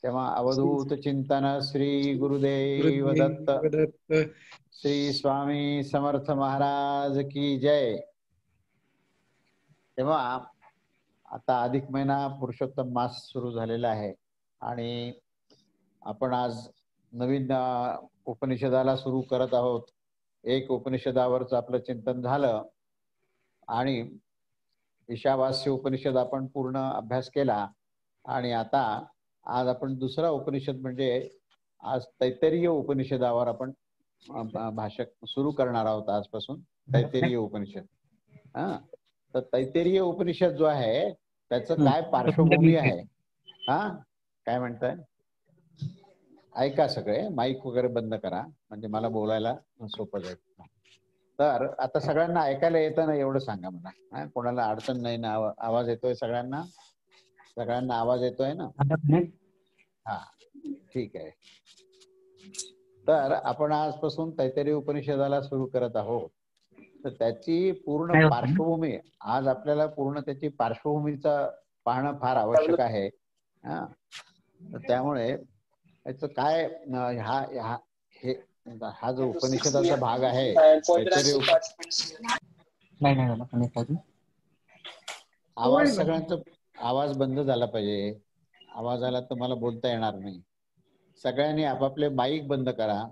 तेव्हा अवधूत चिंतन श्री गुरुदेव दत्त, श्री स्वामी समर्थ महाराज की जय. तेव्हा आता अधिक महिना पुरुषोत्तम मास सुरू झालेला आहे आणि आपण आज नवीन उपनिषदाला सुरू करत आहोत. एक उपनिषदावरच आपलं चिंतन झालं आणि ईशावास्य उपनिषद आपण पूर्ण अभ्यास केला आणि आता आज आपण दुसरा उपनिषद म्हणजे आज तैत्तिरीय उपनिषदावर आपण भाषण सुरू करणार आहोत आजपासून. तैत्तिरीय उपनिषद. तर तैत्तिरीय उपनिषद जो आहे त्याचं काय पार्श्वभूमी आहे, काय म्हणताय? ऐका सगळे, माईक वगैरे बंद करा म्हणजे मला बोलायला सोपं जाईल. तर आता सगळ्यांना ऐकायला येतं ना एवढं सांगा मला. कोणाला अडचण नाही ना? आवाज येतोय सगळ्यांना? सगळ्यांना आवाज येतोय ना? हा, ठीक आहे. तर आपण आजपासून तैत्तिरीय उपनिषदाला सुरू करत आहोत. तर त्याची पूर्ण पार्श्वभूमी आज आपल्याला पूर्ण त्याची पार्श्वभूमीचा पाहणं फार आवश्यक आहे. त्यामुळे याचं काय हा जो उपनिषदाचा भाग आहे आवाज सगळ्यांचा आवाज बंद झाला पाहिजे. आवाज आला तर मला बोलता येणार नाही. सगळ्यांनी आपापले माईक बंद करा.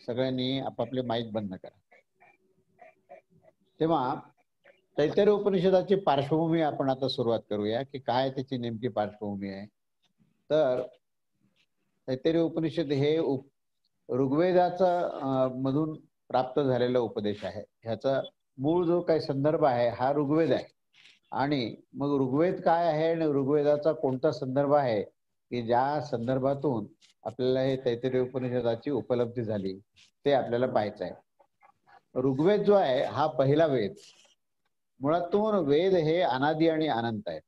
सगळ्यांनी आपापले माईक बंद करा. तेव्हा तैत्तिरीय उपनिषदाची पार्श्वभूमी आपण आता सुरुवात करूया की काय त्याची नेमकी पार्श्वभूमी आहे. तर तैत्तिरीय उपनिषद हे ऋग्वेदाचा मधून प्राप्त झालेला उपदेश आहे. ह्याचा मूळ जो काही संदर्भ आहे हा ऋग्वेद आहे. आणि मग ऋग्वेद काय आहे आणि ऋग्वेदाचा कोणता संदर्भ आहे की ज्या संदर्भातून आपल्याला हे तैत्तिरीय उपनिषदाची उपलब्धी झाली ते आपल्याला पाहायचं आहे. ऋग्वेद जो आहे हा पहिला वेद. मुळातून वेद हे अनादि आणि अनंत आहे.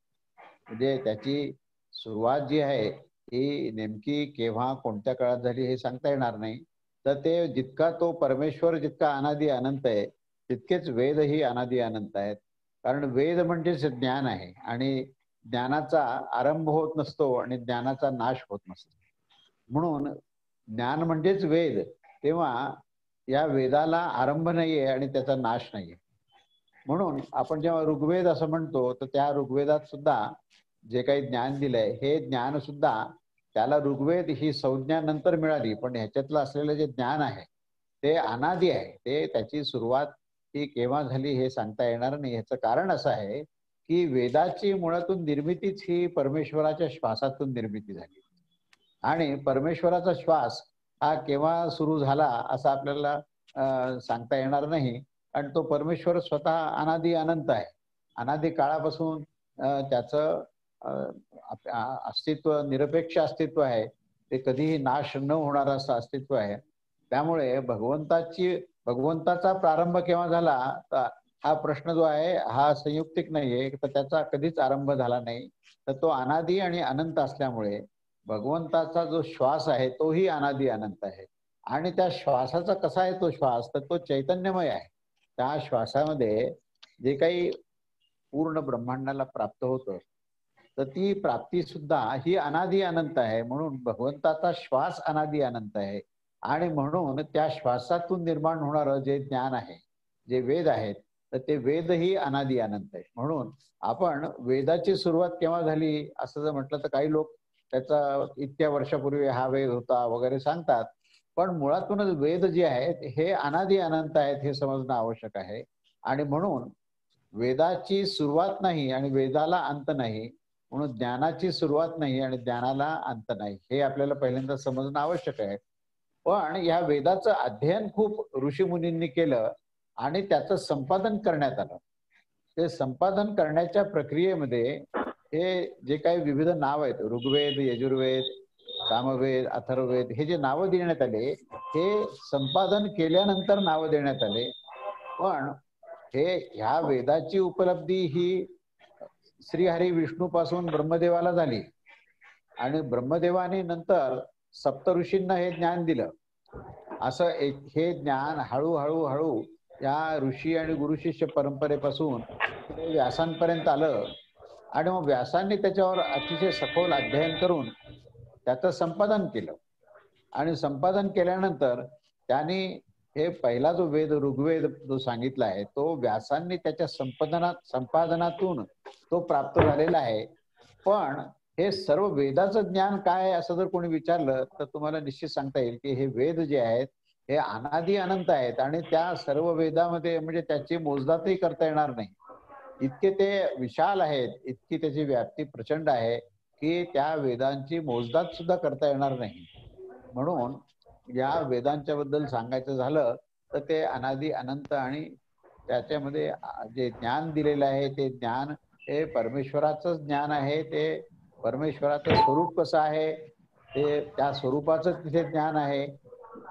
म्हणजे त्याची सुरुवात जी आहे ही नेमकी केव्हा कोणत्या काळात झाली हे सांगता येणार नाही. तर ते जितका तो परमेश्वर जितका अनादि अनंत आहे तितकेच वेद ही अनादि अनंत आहेत. कारण वेद म्हणजेच ज्ञान आहे आणि ज्ञानाचा आरंभ होत नसतो आणि ज्ञानाचा नाश होत नसतो. म्हणून ज्ञान म्हणजेच वेद. तेव्हा या वेदाला आरंभ नाहीये आणि त्याचा नाश नाहीये. म्हणून आपण जेव्हा ऋग्वेद असं म्हणतो तर त्या ऋग्वेदात सुद्धा जे काही ज्ञान दिलंय हे ज्ञान सुद्धा त्याला ऋग्वेद ही संज्ञा नंतर मिळाली, पण ह्याच्यातलं असलेलं जे ज्ञान आहे ते अनादि आहे. ते त्याची सुरुवात ही केव्हा झाली हे सांगता येणार नाही. ह्याचं कारण असं आहे की वेदाची मुळातून निर्मितीच ही परमेश्वराच्या श्वासातून निर्मिती झाली आणि परमेश्वराचा श्वास हा केव्हा सुरू झाला असं आपल्याला सांगता येणार नाही. आणि तो परमेश्वर स्वतः अनादि अनंत आहे. अनादि काळापासून त्याचं अस्तित्व निरपेक्ष अस्तित्व आहे. ते कधीही नाश न होणार असं अस्तित्व आहे. त्यामुळे भगवंताचा प्रारंभ केव्हा झाला तर हा प्रश्न जो आहे हा संयुक्तिक नाहीये. तर त्याचा कधीच आरंभ झाला नाही. तर तो अनादि आणि अनंत असल्यामुळे भगवंताचा जो श्वास आहे तोही अनादि अनंत आहे. आणि त्या श्वासाचा कसा आहे तो श्वास तर तो चैतन्यमय आहे. त्या श्वासामध्ये जे काही पूर्ण ब्रह्मांडाला प्राप्त होतं तर ती प्राप्ती सुद्धा ही अनादि अनंत आहे. म्हणून भगवंताचा श्वास अनादि अनंत आहे आणि म्हणून त्या श्वासातून निर्माण होणारं जे ज्ञान आहे जे वेद आहेत तर ते वेदही अनादि अनंत आहे. म्हणून आपण वेदाची सुरुवात केव्हा झाली असं जर म्हटलं तर काही लोक त्याचा इतक्या वर्षापूर्वी हा वेद होता वगैरे सांगतात. पण मुळातूनच वेद जे आहेत हे अनादि अनंत आहेत हे समजणं आवश्यक आहे. आणि म्हणून वेदाची सुरुवात नाही आणि वेदाला अंत नाही. म्हणून ज्ञानाची सुरुवात नाही आणि ज्ञानाला अंत नाही हे आपल्याला पहिल्यांदा समजणं आवश्यक आहे. पण या वेदाचं अध्ययन खूप ऋषीमुनींनी केलं आणि त्याचं संपादन करण्यात आलं. ते संपादन करण्याच्या प्रक्रियेमध्ये हे जे काही विविध नाव आहेत ऋग्वेद, यजुर्वेद, सामवेद, अथर्ववेद हे जे नावं देण्यात आले हे संपादन केल्यानंतर नावं देण्यात आले. पण ह्या वेदाची उपलब्धी ही श्रीहरी विष्णूपासून ब्रह्मदेवाला झाली आणि ब्रह्मदेवाने नंतर सप्त ऋषींना हे ज्ञान दिलं. असं हे ज्ञान हळूहळू या ऋषी आणि गुरुशिष्य परंपरेपासून व्यासांपर्यंत आलं आणि मग व्यासांनी त्याच्यावर अतिशय सखोल अध्ययन करून त्याचं संपादन केलं. आणि संपादन केल्यानंतर त्यांनी हे पहिला जो वेद ऋग्वेद जो सांगितला आहे तो व्यासांनी त्याच्या संपादनातून तो प्राप्त झालेला आहे. पण हे सर्व वेदाचं ज्ञान काय आहे असं जर कोणी विचारलं तर तुम्हाला निश्चित सांगता येईल की हे वेद जे आहेत हे अनादि अनंत आहेत आणि त्या सर्व वेदामध्ये म्हणजे त्याची मोजदातही करता येणार नाही. इतके ते विशाल आहेत, इतकी त्याची व्याप्ती प्रचंड आहे की त्या वेदांची मोजदात सुद्धा करता येणार नाही. म्हणून या वेदांच्या बद्दल सांगायचं झालं तर ते अनादि अनंत आणि त्याच्यामध्ये जे ज्ञान दिलेलं आहे ते ज्ञान हे परमेश्वराचं ज्ञान आहे. ते परमेश्वराचं स्वरूप कसं आहे ते त्या स्वरूपाचं तिथे ज्ञान आहे.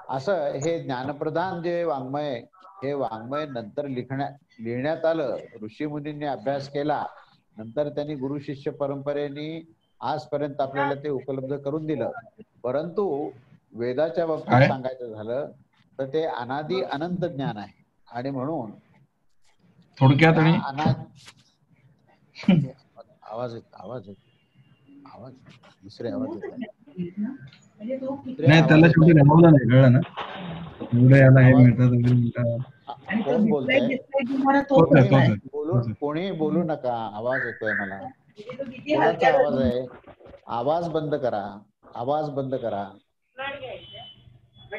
असं हे ज्ञानप्रधान जे वाङ्मय हे वाङ्मय नंतर लिहिण्यात आलं. ऋषीमुनींनी अभ्यास केला, नंतर त्यांनी गुरु शिष्य परंपरेने आजपर्यंत आपल्याला ते उपलब्ध करून दिलं. परंतु वेदाच्या बाबतीत सांगायचं झालं तर ते अनादि अनंत ज्ञान आहे. आणि म्हणून थोडक्यात आवाज दुसरे आवाज येत नाही, त्याला शेवटी राहवलं नाही, कळलं ना. एवढं याला हे मिळतं. कोण बोलतंय? कोणी बोलू नका, आवाज येतोय मला. कोणाचा आवाज आहे? आवाज बंद करा, आवाज बंद करा.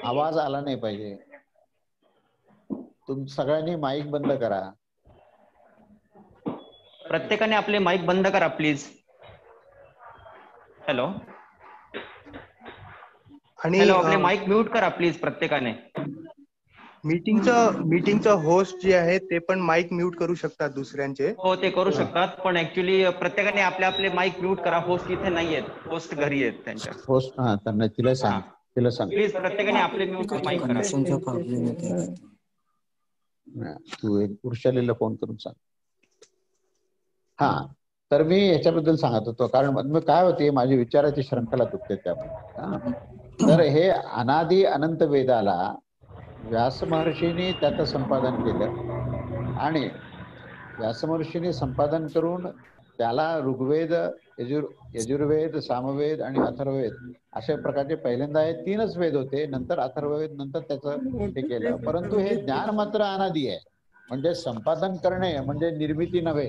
आवाज आला नाही पाहिजे. तुम सगळ्यांनी माईक बंद करा. प्रत्येकाने आपले माईक बंद करा प्लीज. हॅलो आणि आपले माईक म्यूट करा प्लीज प्रत्येकाने. मीटिंगचं होस्ट जे आहे ते पण माईक म्यूट करू शकतात दुसऱ्यांचे. हो ते करू शकतात, पण ऍक्च्युली प्रत्येकाने आपले आपले माईक म्यूट करा. होस्ट इथे नाही आहेत, होस्ट घरी आहेत त्यांच्या. होस्ट त्यांना तिला सांग प्लीज प्रत्येकाने आपले म्यूट माईक करा. तू एक पुरुषालीला फोन करून सांग. तर मी याच्याबद्दल सांगत होतो कारण मग काय होते माझी विचाराची श्रंखला तुटते त्यामुळे. तर हे अनादि अनंत वेदाला व्यास महर्षींनी त्याचं संपादन केलं आणि व्यास महर्षींनी संपादन करून त्याला ऋग्वेद, यजुर्वेद, सामवेद आणि अथर्ववेद अशा प्रकारचे पहिल्यांदा हे 3च वेद होते. नंतर अथर्ववेद, नंतर त्याचं हे केलं. परंतु हे ज्ञान मात्र अनादि आहे. म्हणजे संपादन करणे म्हणजे निर्मिती नव्हे.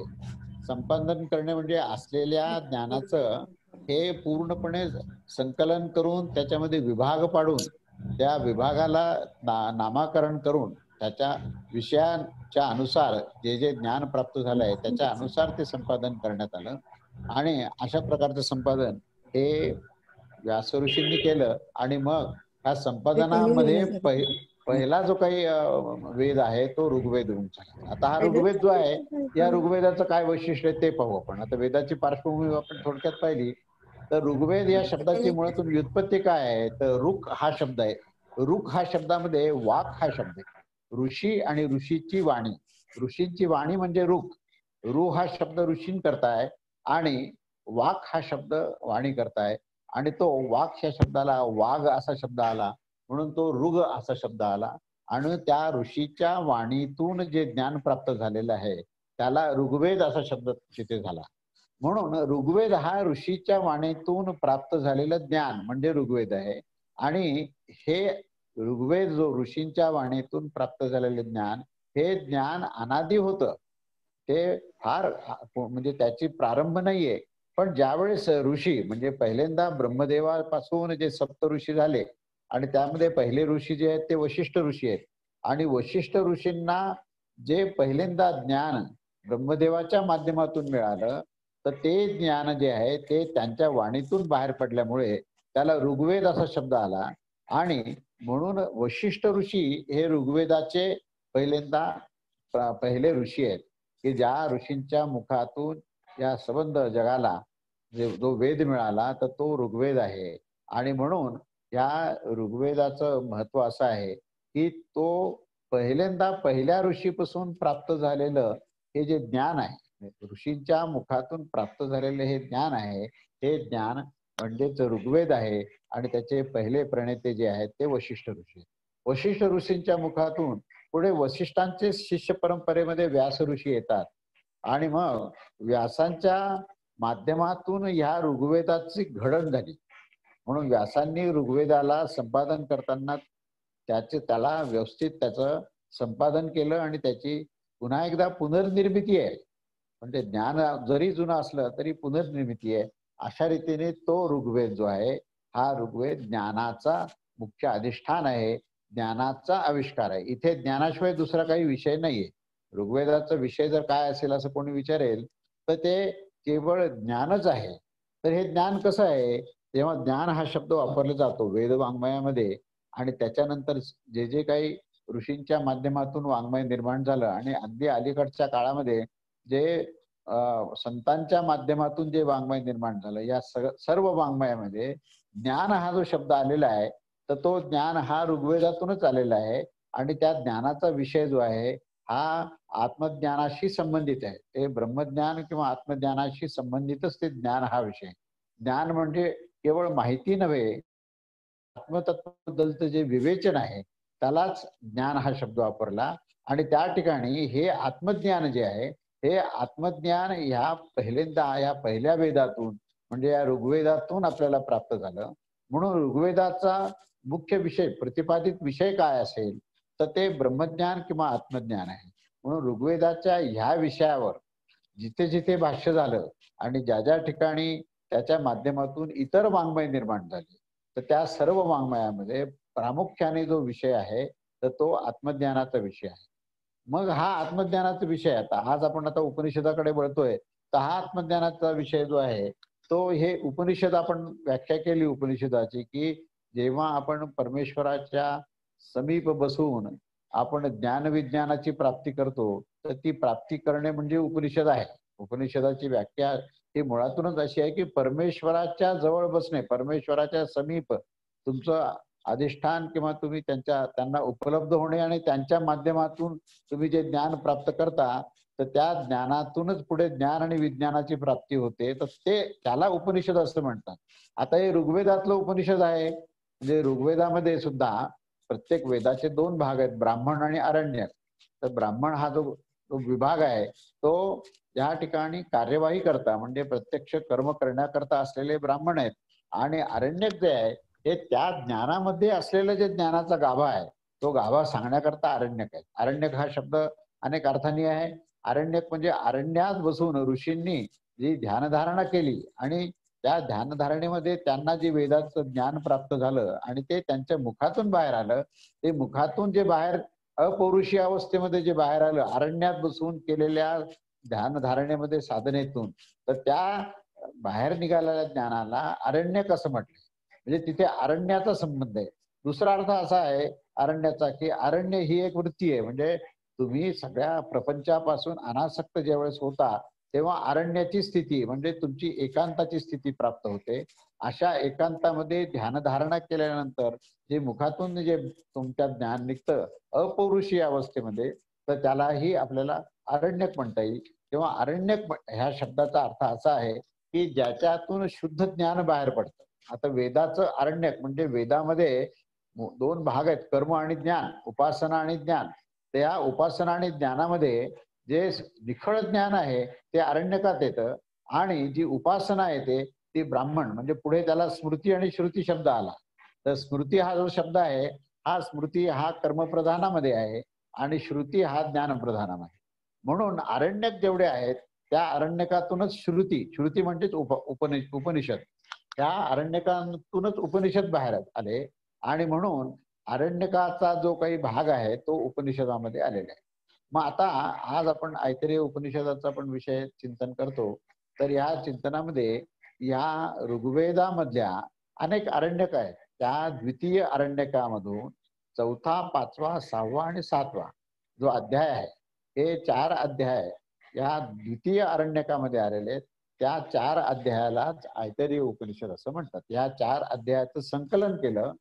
संपादन करणे म्हणजे असलेल्या ज्ञानाचं हे पूर्णपणे संकलन करून त्याच्यामध्ये विभाग पाडून त्या विभागाला नामाकरण करून त्याच्या विषयांच्या अनुसार जे जे ज्ञान प्राप्त झालं आहे त्याच्या अनुसार ते संपादन करण्यात आलं. आणि अशा प्रकारचं संपादन हे व्यास ऋषींनी केलं. आणि मग ह्या संपादनामध्ये पहिला जो काही वेद आहे तो ऋग्वेद होऊन झाला. आता हा ऋग्वेद जो आहे या ऋग्वेदाचं काय वैशिष्ट्य आहे ते पाहू आपण. आता वेदाची पार्श्वभूमी आपण थोडक्यात पाहिली तर ऋग्वेद या शब्दाची मुळातून व्युत्पत्ती काय आहे तर ऋक हा शब्द आहे. ऋक हा शब्दामध्ये वाक हा शब्द आहे. ऋषी आणि ऋषीची वाणी, ऋषींची वाणी म्हणजे ऋक. ऋ हा शब्द ऋषीं करताय आणि वाक हा शब्द वाणी करताय आणि तो वाक ह्या शब्दाला वाघ असा शब्द आला म्हणून तो ऋग असा शब्द आला. आणि त्या ऋषीच्या वाणीतून जे ज्ञान प्राप्त झालेलं आहे त्याला ऋग्वेद असा शब्द तिथे झाला. म्हणून ऋग्वेद हा ऋषीच्या वाणीतून प्राप्त झालेलं ज्ञान म्हणजे ऋग्वेद आहे. आणि हे ऋग्वेद जो ऋषींच्या वाणीतून प्राप्त झालेले ज्ञान हे ज्ञान अनादि होतं. ते फार म्हणजे त्याची प्रारंभ नाहीये. पण ज्यावेळेस ऋषी म्हणजे पहिल्यांदा ब्रह्मदेवापासून जे सप्त ऋषी झाले आणि त्यामध्ये पहिले ऋषी जे आहेत ते वशिष्ठ ऋषी आहेत. आणि वशिष्ठ ऋषींना जे पहिल्यांदा ज्ञान ब्रह्मदेवाच्या माध्यमातून मिळालं तर ते ज्ञान जे आहे ते त्यांच्या वाणीतून बाहेर पडल्यामुळे त्याला ऋग्वेद असा शब्द आला. आणि म्हणून वशिष्ठ ऋषी हे ऋग्वेदाचे पहिल्यांदा पहिले ऋषी आहेत की ज्या ऋषींच्या मुखातून या संबंध जगाला जो वेद मिळाला तर तो ऋग्वेद आहे. आणि म्हणून या ऋग्वेदाचं महत्व असं आहे की तो पहिल्यांदा पहिल्या ऋषीपासून प्राप्त झालेलं हे जे ज्ञान आहे, ऋषींच्या मुखातून प्राप्त झालेलं हे ज्ञान आहे, हे ज्ञान म्हणजेच ऋग्वेद आहे. आणि त्याचे पहिले प्रणेते जे आहेत ते वशिष्ठ ऋषी. वशिष्ठ ऋषींच्या मुखातून पुढे वशिष्ठांचे शिष्य परंपरेमध्ये व्यास ऋषी येतात. आणि मग व्यासांच्या माध्यमातून ह्या ऋग्वेदाची घडण झाली. म्हणून व्यासांनी ऋग्वेदाला संपादन करताना त्याला व्यवस्थित त्याचं संपादन केलं आणि त्याची पुन्हा एकदा पुनर्निर्मिती आहे. म्हणजे ज्ञान जरी जुनं असलं तरी पुनर्निर्मिती आहे. अशा रीतीने तो ऋग्वेद जो आहे हा ऋग्वेद ज्ञानाचा मुख्य अधिष्ठान आहे, ज्ञानाचा आविष्कार आहे. इथे ज्ञानाशिवाय दुसरा काही विषय नाहीये. ऋग्वेदाचा विषय जर काय असेल असं कोणी विचारेल तर ते केवळ ज्ञानच आहे. तर हे ज्ञान कसं आहे, तेव्हा ज्ञान हा शब्द वापरला जातो वेद वाङ्मयामध्ये आणि त्याच्यानंतर जे जे काही ऋषींच्या माध्यमातून वाङ्मय निर्माण झालं आणि अगदी अलीकडच्या काळामध्ये जे संतांच्या माध्यमातून जे वाङ्मय निर्माण झालं, या सर्व वाङ्मयामध्ये ज्ञान हा जो शब्द आलेला आहे तर तो ज्ञान हा ऋग्वेदातूनच आलेला आहे. आणि त्या ज्ञानाचा विषय जो आहे हा आत्मज्ञानाशी संबंधित आहे. ते ब्रह्मज्ञान किंवा आत्मज्ञानाशी संबंधितच ते ज्ञान हा विषय. ज्ञान म्हणजे केवळ माहिती नव्हे, आत्मतत्वाबद्दलचं जे विवेचन आहे त्यालाच ज्ञान हा शब्द वापरला. आणि त्या ठिकाणी हे आत्मज्ञान जे आहे हे आत्मज्ञान ह्या पहिल्या वेदातून म्हणजे या ऋग्वेदातून आपल्याला प्राप्त झालं. म्हणून ऋग्वेदाचा मुख्य विषय प्रतिपादित विषय काय असेल तर ते ब्रह्मज्ञान किंवा आत्मज्ञान आहे. म्हणून ऋग्वेदाच्या ह्या विषयावर जिथे जिथे भाष्य झालं आणि ज्या ज्या ठिकाणी त्याच्या माध्यमातून इतर वाङ्मय निर्माण झाले तर त्या सर्व वाङ्मयामध्ये प्रामुख्याने जो विषय आहे तर तो आत्मज्ञानाचा विषय आहे. मग हा आत्मज्ञानाचा विषय आज आपण उपनिषदाकडे वळतोय तर हा आत्मज्ञानाचा विषय जो आहे तो हे उपनिषद आपण व्याख्या केली उपनिषदाची की जेव्हा आपण परमेश्वराच्या समीप बसून आपण ज्ञानविज्ञानाची प्राप्ती करतो तर ती प्राप्ती करणे म्हणजे उपनिषद आहे. उपनिषदाची व्याख्या ही मुळातूनच अशी आहे की परमेश्वराच्या जवळ बसणे, परमेश्वराच्या समीप तुमचं अधिष्ठान किंवा तुम्ही त्यांना उपलब्ध होणे आणि त्यांच्या माध्यमातून तुम्ही जे ज्ञान प्राप्त करता तर त्या ज्ञानातूनच पुढे ज्ञान आणि विज्ञानाची प्राप्ती होते. तर त्याला उपनिषद असं म्हणतात. आता हे ऋग्वेदातलं उपनिषद आहे. म्हणजे ऋग्वेदामध्ये सुद्धा प्रत्येक वेदाचे 2 भाग आहेत, ब्राह्मण आणि अरण्यक. तर ब्राह्मण हा जो विभाग आहे तो या ठिकाणी कार्यवाही करता म्हणजे प्रत्यक्ष कर्म करण्याकरता असलेले ब्राह्मण आहेत. आणि अरण्यक जे आहे हे त्या ज्ञानामध्ये असलेलं जे ज्ञानाचा गाभा आहे तो गाभा सांगण्याकरता अरण्यक आहे. अरण्यक हा शब्द अनेक अर्थांनी आहे. अरण्यक म्हणजे अरण्यात बसून ऋषींनी जी ध्यानधारणा केली आणि त्या ध्यानधारणेमध्ये त्यांना जे वेदाचं ज्ञान प्राप्त झालं आणि ते त्यांच्या मुखातून बाहेर आलं, ते मुखातून जे बाहेर अपौरुषीय अवस्थेमध्ये जे बाहेर आलं अरण्यात बसून केलेल्या ध्यानधारणेमध्ये साधनेतून, तर त्या बाहेर निघालेल्या ज्ञानाला अरण्यक असं म्हटलं. म्हणजे तिथे अरण्याचा संबंध आहे. दुसरा अर्थ असा आहे अरण्याचा की अरण्य ही एक वृत्ती आहे. म्हणजे तुम्ही सगळ्या प्रपंचापासून अनासक्त ज्यावेळेस होता तेव्हा अरण्याची स्थिती म्हणजे तुमची एकांताची स्थिती प्राप्त होते. अशा एकांतामध्ये ध्यानधारणा केल्यानंतर जे मुखातून जे तुमच्या ज्ञान निघतं अपौरुषीय अवस्थेमध्ये तर त्यालाही आपल्याला अरण्यक म्हणता येईल. किंवा अरण्यक ह्या शब्दाचा अर्थ असा आहे की ज्याच्यातून शुद्ध ज्ञान बाहेर पडतं. आता वेदाचं अरण्यक म्हणजे वेदामध्ये 2 भाग आहेत, कर्म आणि ज्ञान, उपासना आणि ज्ञान. त्या उपासना आणि ज्ञानामध्ये जे निखळ ज्ञान आहे ते अरण्यकात येतं आणि जी उपासना येते ती ब्राह्मण म्हणजे पुढे त्याला स्मृती आणि श्रुती शब्द आला. तर स्मृती हा जो शब्द आहे हा स्मृती हा कर्मप्रधानामध्ये आहे आणि श्रुती हा ज्ञानप्रधानामध्ये. म्हणून अरण्यक जेवढे आहेत त्या अरण्यकातूनच श्रुती म्हणजेच उपनिषद, त्या अरण्यकातूनच उपनिषद बाहेर आले आणि म्हणून अरण्यकाचा जो काही भाग आहे तो उपनिषदामध्ये आलेला आहे. मग आता आज आपण ऐतरेय उपनिषदाचा पण विषय चिंतन करतो. तर या चिंतनामध्ये या ऋग्वेदामधल्या अनेक अरण्यक आहेत. त्या द्वितीय अरण्यकामधून 4था, 5वा, 6वा आणि 7वा जो अध्याय आहे हे 4 अध्याय या द्वितीय अरण्यकामध्ये आलेले आहेत. त्या 4 अध्यायालाच ऐतरेय उपनिषद असं म्हणतात. या 4 अध्यायाचं संकलन केलं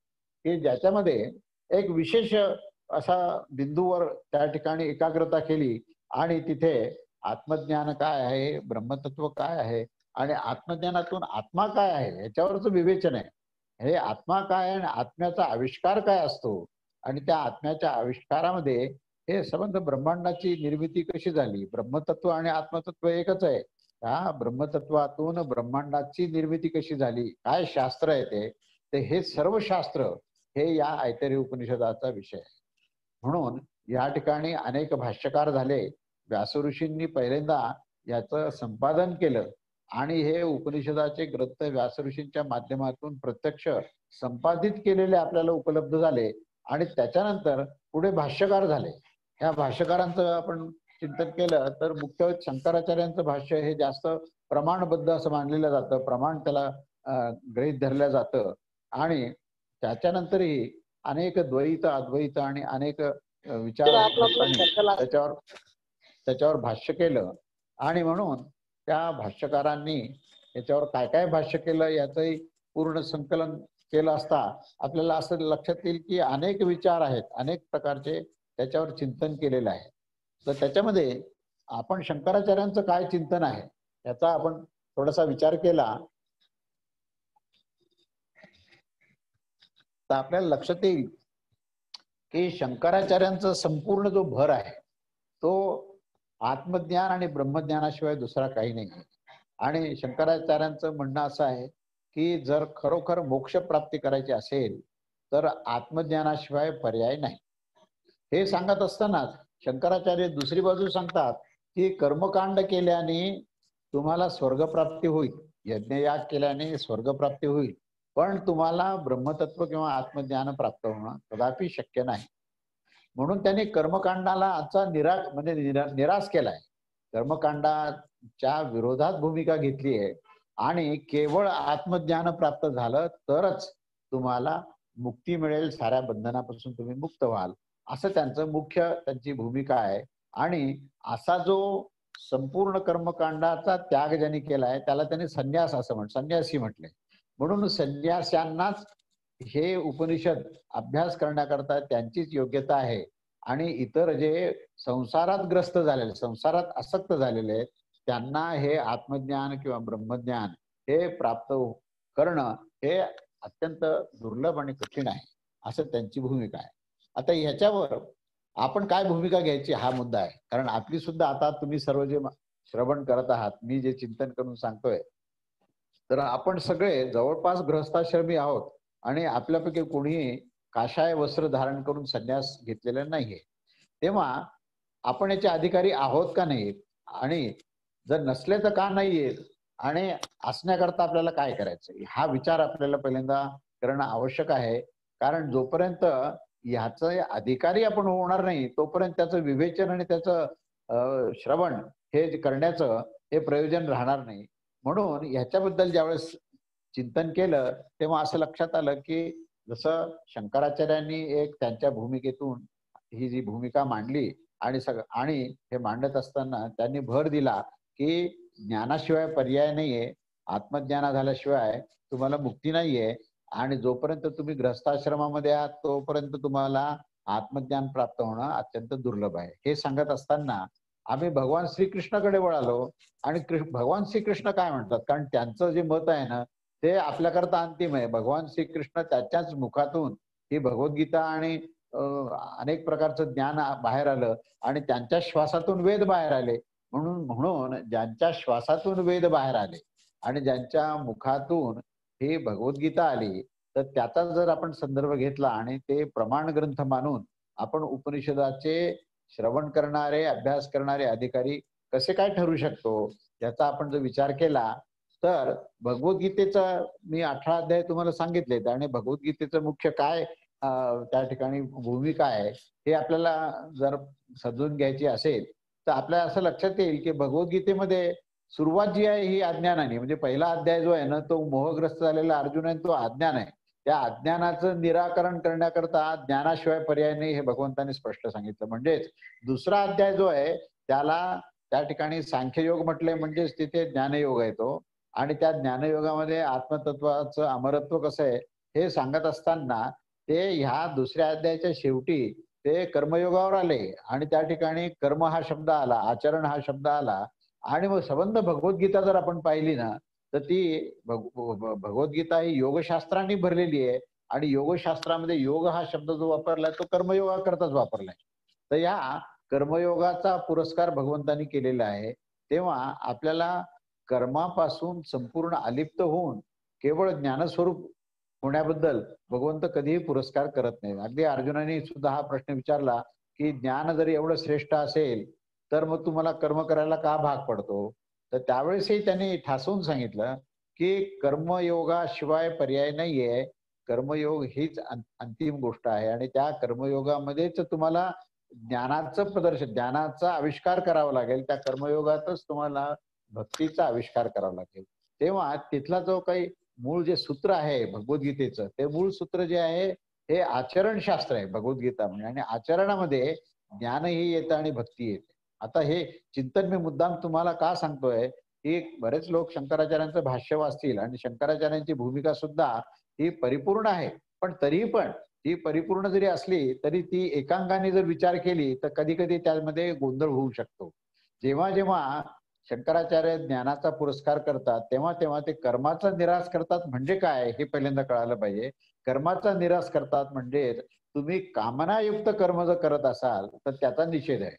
की ज्याच्यामध्ये एक विशेष असा बिंदूवर त्या ठिकाणी एकाग्रता केली आणि तिथे आत्मज्ञान काय आहे, ब्रह्मतत्व काय आहे आणि आत्मज्ञानातून आत्मा काय आहे याच्यावरच विवेचन आहे. हे आत्मा काय आणि आत्म्याचा आविष्कार काय असतो आणि त्या आत्म्याच्या आविष्कारामध्ये हे संबंध ब्रह्मांडाची निर्मिती कशी झाली, ब्रह्मतत्व आणि आत्मतत्व एकच आहे. त्या ब्रह्मतत्वातून ब्रह्मांडाची निर्मिती कशी झाली, काय शास्त्र आहे ते हे सर्व शास्त्र हे या ऐतरेय उपनिषदाचा विषय आहे. म्हणून या ठिकाणी अनेक भाष्यकार झाले. व्यास ऋषींनी पहिल्यांदा याचं संपादन केलं आणि हे उपनिषदाचे ग्रंथ व्यास ऋषींच्या माध्यमातून प्रत्यक्ष संपादित केलेले आपल्याला उपलब्ध झाले आणि त्याच्यानंतर पुढे भाष्यकार झाले. ह्या भाष्यकारांचं आपण चिंतन केलं तर मुख्य शंकराचार्यांचं भाष्य हे जास्त प्रमाणबद्ध असं मानलेलं जातं, प्रमाण त्याला गृहीत धरलं जातं आणि त्याच्यानंतरही अनेक द्वैत अद्वैत आणि अनेक विचार त्याच्यावर भाष्य केलं आणि म्हणून त्या भाष्यकारांनी याच्यावर काय काय भाष्य केलं याचंही पूर्ण संकलन केलं असता आपल्याला असं लक्षात येईल की अनेक विचार आहेत, अनेक प्रकारचे त्याच्यावर चिंतन केलेलं आहे. तर त्याच्यामध्ये आपण शंकराचार्यांचं काय चिंतन आहे याचा आपण थोडासा विचार केला तर आपल्याला लक्षात येईल की शंकराचार्यांचा संपूर्ण जो भर आहे तो आत्मज्ञान आणि ब्रह्मज्ञानाशिवाय दुसरा काही नाही. आणि शंकराचार्यांचं म्हणणं असं आहे की जर खरोखर मोक्ष प्राप्ती करायची असेल तर आत्मज्ञानाशिवाय पर्याय नाही. हे सांगत असताना शंकराचार्य दुसरी बाजू सांगतात की कर्मकांड केल्याने तुम्हाला स्वर्गप्राप्ती होईल, यज्ञयाग केल्याने स्वर्गप्राप्ती होईल, पण तुम्हाला ब्रह्मतत्व किंवा आत्मज्ञान प्राप्त होणं कदापि शक्य नाही. म्हणून त्यांनी कर्मकांडाला आजचा निराश केलाय, कर्मकांडाच्या विरोधात भूमिका घेतली आहे आणि केवळ आत्मज्ञान प्राप्त झालं तरच तुम्हाला मुक्ती मिळेल, साऱ्या बंधनापासून तुम्ही मुक्त व्हाल, असं त्यांची भूमिका आहे. आणि असा जो संपूर्ण कर्मकांडाचा त्याग ज्यांनी केलाय त्याला त्यांनी संन्यासी म्हटले. म्हणून संन्यास्यांनाच हे उपनिषद अभ्यास करण्याकरता त्यांचीच योग्यता आहे. आणि इतर जे संसारात ग्रस्त झालेले, संसारात आसक्त झालेले आहेत त्यांना हे आत्मज्ञान किंवा ब्रह्मज्ञान हे प्राप्त करणं हे अत्यंत दुर्लभ आणि कठीण आहे, असं त्यांची भूमिका आहे. आता ह्याच्यावर आपण काय भूमिका घ्यायची हा मुद्दा आहे. कारण आपली सुद्धा आता तुम्ही सर्व जे श्रवण करत आहात, मी जे चिंतन करून सांगतोय, तर आपण सगळे जवळपास गृहस्थाश्रमी आहोत आणि आपल्यापैकी कोणीही काषाय वस्त्र धारण करून संन्यास घेतलेला नाहीये. तेव्हा आपण याचे अधिकारी आहोत का नाही, आणि जर नसले तर का नाहीये, आणि असण्याकरता आपल्याला काय करायचं हा विचार आपल्याला पहिल्यांदा करणं आवश्यक आहे. कारण जोपर्यंत ह्याचे अधिकारी आपण होणार नाही तोपर्यंत त्याचं विवेचन आणि त्याचं श्रवण हे करण्याचं हे प्रयोजन राहणार नाही. म्हणून ह्याच्याबद्दल ज्यावेळेस चिंतन केलं तेव्हा असं लक्षात आलं की जसं शंकराचार्यांनी एक त्यांच्या भूमिकेतून ही जी भूमिका मांडली आणि हे मांडत असताना त्यांनी भर दिला की ज्ञानाशिवाय पर्याय नाहीये, आत्मज्ञान झाल्याशिवाय तुम्हाला मुक्ती नाहीये, आणि जोपर्यंत तुम्ही ग्रहस्थाश्रमामध्ये आहात तोपर्यंत तुम्हाला आत्मज्ञान प्राप्त होणं अत्यंत दुर्लभ आहे. हे सांगत असताना आम्ही भगवान श्रीकृष्णाकडे वळालो आणि भगवान श्रीकृष्ण काय म्हणतात, कारण त्यांचं जे मत आहे ना ते आपल्याकरता अंतिम आहे. भगवान श्रीकृष्ण त्याच्याच मुखातून ही भगवद्गीता आणि अनेक प्रकारचं ज्ञान बाहेर आलं आणि त्यांच्या श्वासातून वेद बाहेर आले. म्हणून ज्यांच्या श्वासातून वेद बाहेर आले आणि ज्यांच्या मुखातून ही भगवद्गीता आली तर त्याचा जर आपण संदर्भ घेतला आणि ते प्रमाण ग्रंथ मानून आपण उपनिषदाचे श्रवण करणारे, अभ्यास करणारे अधिकारी कसे काय ठरू शकतो याचा आपण जर विचार केला तर भगवद्गीतेचा मी 18 अध्याय तुम्हाला सांगितले आणि भगवद्गीतेचं मुख्य काय त्या ठिकाणी भूमिका आहे हे आपल्याला जर समजून घ्यायची असेल तर आपल्याला असं लक्षात येईल की भगवद्गीतेमध्ये सुरुवात जी आहे ही अज्ञानाने, म्हणजे पहिला अध्याय जो आहे ना तो मोहग्रस्त झालेला अर्जुन आहे, तो अज्ञान आहे. त्या अज्ञानाचं निराकरण करण्याकरता ज्ञानाशिवाय पर्याय नाही हे भगवंतांनी स्पष्ट सांगितलं. म्हणजेच दुसरा अध्याय जो आहे त्याला त्या ठिकाणी सांख्ययोग म्हटलंय, म्हणजेच तिथे ज्ञानयोग आहे तो, आणि त्या ज्ञानयोगामध्ये आत्मतत्वाचं अमरत्व कसं आहे हे सांगत असताना ते ह्या दुसऱ्या अध्यायाच्या शेवटी ते कर्मयोगावर आले आणि त्या ठिकाणी कर्म हा शब्द आला, आचरण हा शब्द आला. आणि मग संबंध भगवद्गीता जर आपण पाहिली ना तर ती भगवद्गीता ही योगशास्त्रांनी भरलेली आहे आणि योगशास्त्रामध्ये योग हा शब्द जो वापरलाय तो कर्मयोगाकरताच वापरलाय. तर या कर्मयोगाचा पुरस्कार भगवंतांनी केलेला आहे. तेव्हा आपल्याला कर्मापासून संपूर्ण अलिप्त होऊन केवळ ज्ञानस्वरूप होण्याबद्दल भगवंत कधीही पुरस्कार करत नाही. अगदी अर्जुनाने सुद्धा हा प्रश्न विचारला की ज्ञान जरी एवढं श्रेष्ठ असेल तर मग तुम्हाला कर्म करायला का भाग पडतो. तर त्यावेळेसही त्यांनी ठासून सांगितलं की कर्मयोगाशिवाय पर्याय नाहीये. कर्मयोग हीच अंतिम गोष्ट आहे आणि त्या कर्मयोगामध्येच तुम्हाला ज्ञानाचं प्रदर्शन, ज्ञानाचा आविष्कार करावा लागेल. त्या कर्मयोगातच तुम्हाला भक्तीचा आविष्कार करावा लागेल. तेव्हा तिथला जो काही मूळ जे सूत्र आहे भगवद्गीतेचं, ते मूळ सूत्र जे आहे हे आचरणशास्त्र आहे भगवद्गीता म्हणजे. आणि आचरणामध्ये ज्ञानही येतं आणि भक्ती येते. आता हे चिंतन मी मुद्दाम तुम्हाला का सांगतोय की बरेच लोक शंकराचार्यांचं भाष्य वाचतील आणि शंकराचार्यांची भूमिका सुद्धा ही परिपूर्ण आहे, पण तरीही पण ती परिपूर्ण जरी असली तरी ती एकांगाने जर विचार केली तर कधी कधी त्यामध्ये गोंधळ होऊ शकतो. जेव्हा जेव्हा शंकराचार्य ज्ञानाचा पुरस्कार करतात तेव्हा तेव्हा ते कर्माचा निराश करतात म्हणजे काय हे पहिल्यांदा कळायला पाहिजे. कर्माचा निराश करतात म्हणजे तुम्ही कामनायुक्त कर्म जर करत असाल तर त्याचा निषेध आहे.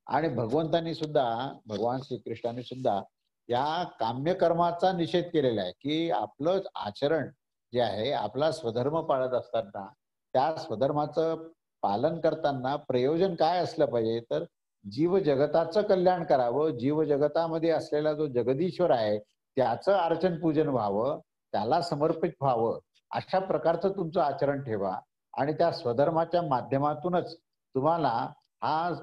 आणि भगवंतांनी सुद्धा, भगवान श्रीकृष्णाने सुद्धा या काम्य कर्माचा निषेध केलेला आहे की आपलं आचरण जे आहे, आपला स्वधर्म पाळत असताना त्या स्वधर्माचं पालन करताना प्रयोजन काय असलं पाहिजे तर जीव जगताचं कल्याण करावं. जीव जगतामध्ये असलेला जो जगदीश्वर आहे त्याचं अर्चन पूजन व्हावं, त्याला समर्पित व्हावं, अशा प्रकारचं तुमचं आचरण ठेवा. आणि त्या स्वधर्माच्या माध्यमातूनच तुम्हाला हा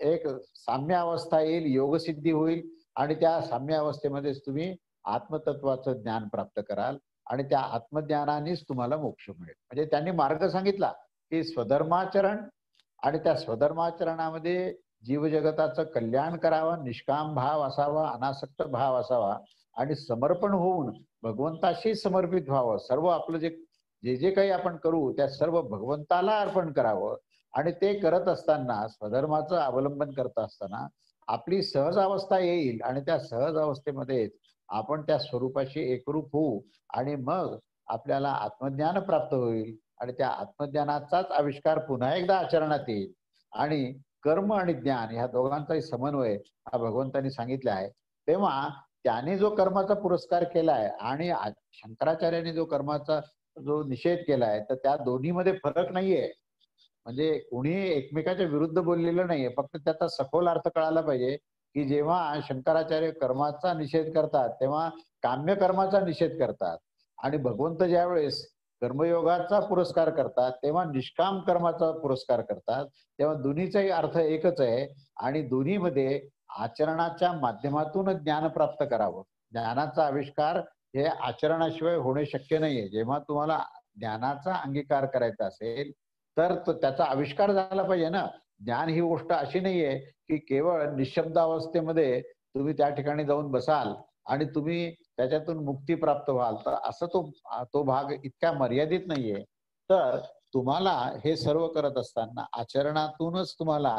एक साम्य अवस्था येईल, योगसिद्धी होईल आणि त्या साम्य अवस्थेमध्येच तुम्ही आत्मतत्वाचं ज्ञान प्राप्त कराल आणि त्या आत्मज्ञानानेच तुम्हाला मोक्ष मिळेल. म्हणजे त्यांनी मार्ग सांगितला की स्वधर्माचरण आणि त्या स्वधर्माचरणामध्ये जीवजगताचं कल्याण करावं, निष्काम भाव असावा, अनासक्त भाव असावा आणि समर्पण होऊन भगवंताशी समर्पित व्हावं. सर्व आपलं जे जे जे काही आपण करू त्या सर्व भगवंताला अर्पण करावं. आणि ते करत असताना, स्वधर्माचं अवलंबन करत असताना आपली सहज अवस्था येईल आणि त्या सहज अवस्थेमध्ये आपण त्या स्वरूपाशी एकरूप होऊ आणि मग आपल्याला आत्मज्ञान प्राप्त होईल आणि त्या आत्मज्ञानाचाच आविष्कार पुन्हा एकदा आचरणात येईल. आणि कर्म आणि ज्ञान ह्या दोघांचाही समन्वय हा भगवंतांनी सांगितला आहे. तेव्हा त्याने जो कर्माचा पुरस्कार केलाय आणि शंकराचार्याने जो कर्माचा जो निषेध केलाय तर त्या दोन्हीमध्ये फरक नाहीये. म्हणजे कोणी एकमेकाच्या विरुद्ध बोललेलं नाहीये, फक्त त्याचा सखोल अर्थ कळायला पाहिजे की जेव्हा शंकराचार्य कर्माचा निषेध करतात तेव्हा काम्य कर्माचा निषेध करतात आणि भगवंत ज्यावेळेस कर्मयोगाचा पुरस्कार करतात तेव्हा निष्काम कर्माचा पुरस्कार करतात. तेव्हा दोन्हीचाही अर्थ एकच आहे आणि दोन्हीमध्ये आचरणाच्या माध्यमातून ज्ञान प्राप्त करावं. ज्ञानाचा आविष्कार हे आचरणाशिवाय होणे शक्य नाहीये. जेव्हा तुम्हाला ज्ञानाचा अंगीकार करायचा असेल तर त्याचा आविष्कार झाला पाहिजे ना. ज्ञान ही गोष्ट अशी नाहीये की केवळ निशब्द अवस्थेमध्ये तुम्ही त्या ठिकाणी जाऊन बसाल आणि तुम्ही त्याच्यातून मुक्ती प्राप्त व्हाल, तर असं तो भाग इतक्या मर्यादित नाहीये. तर तुम्हाला हे सर्व करत असताना आचरणातूनच तुम्हाला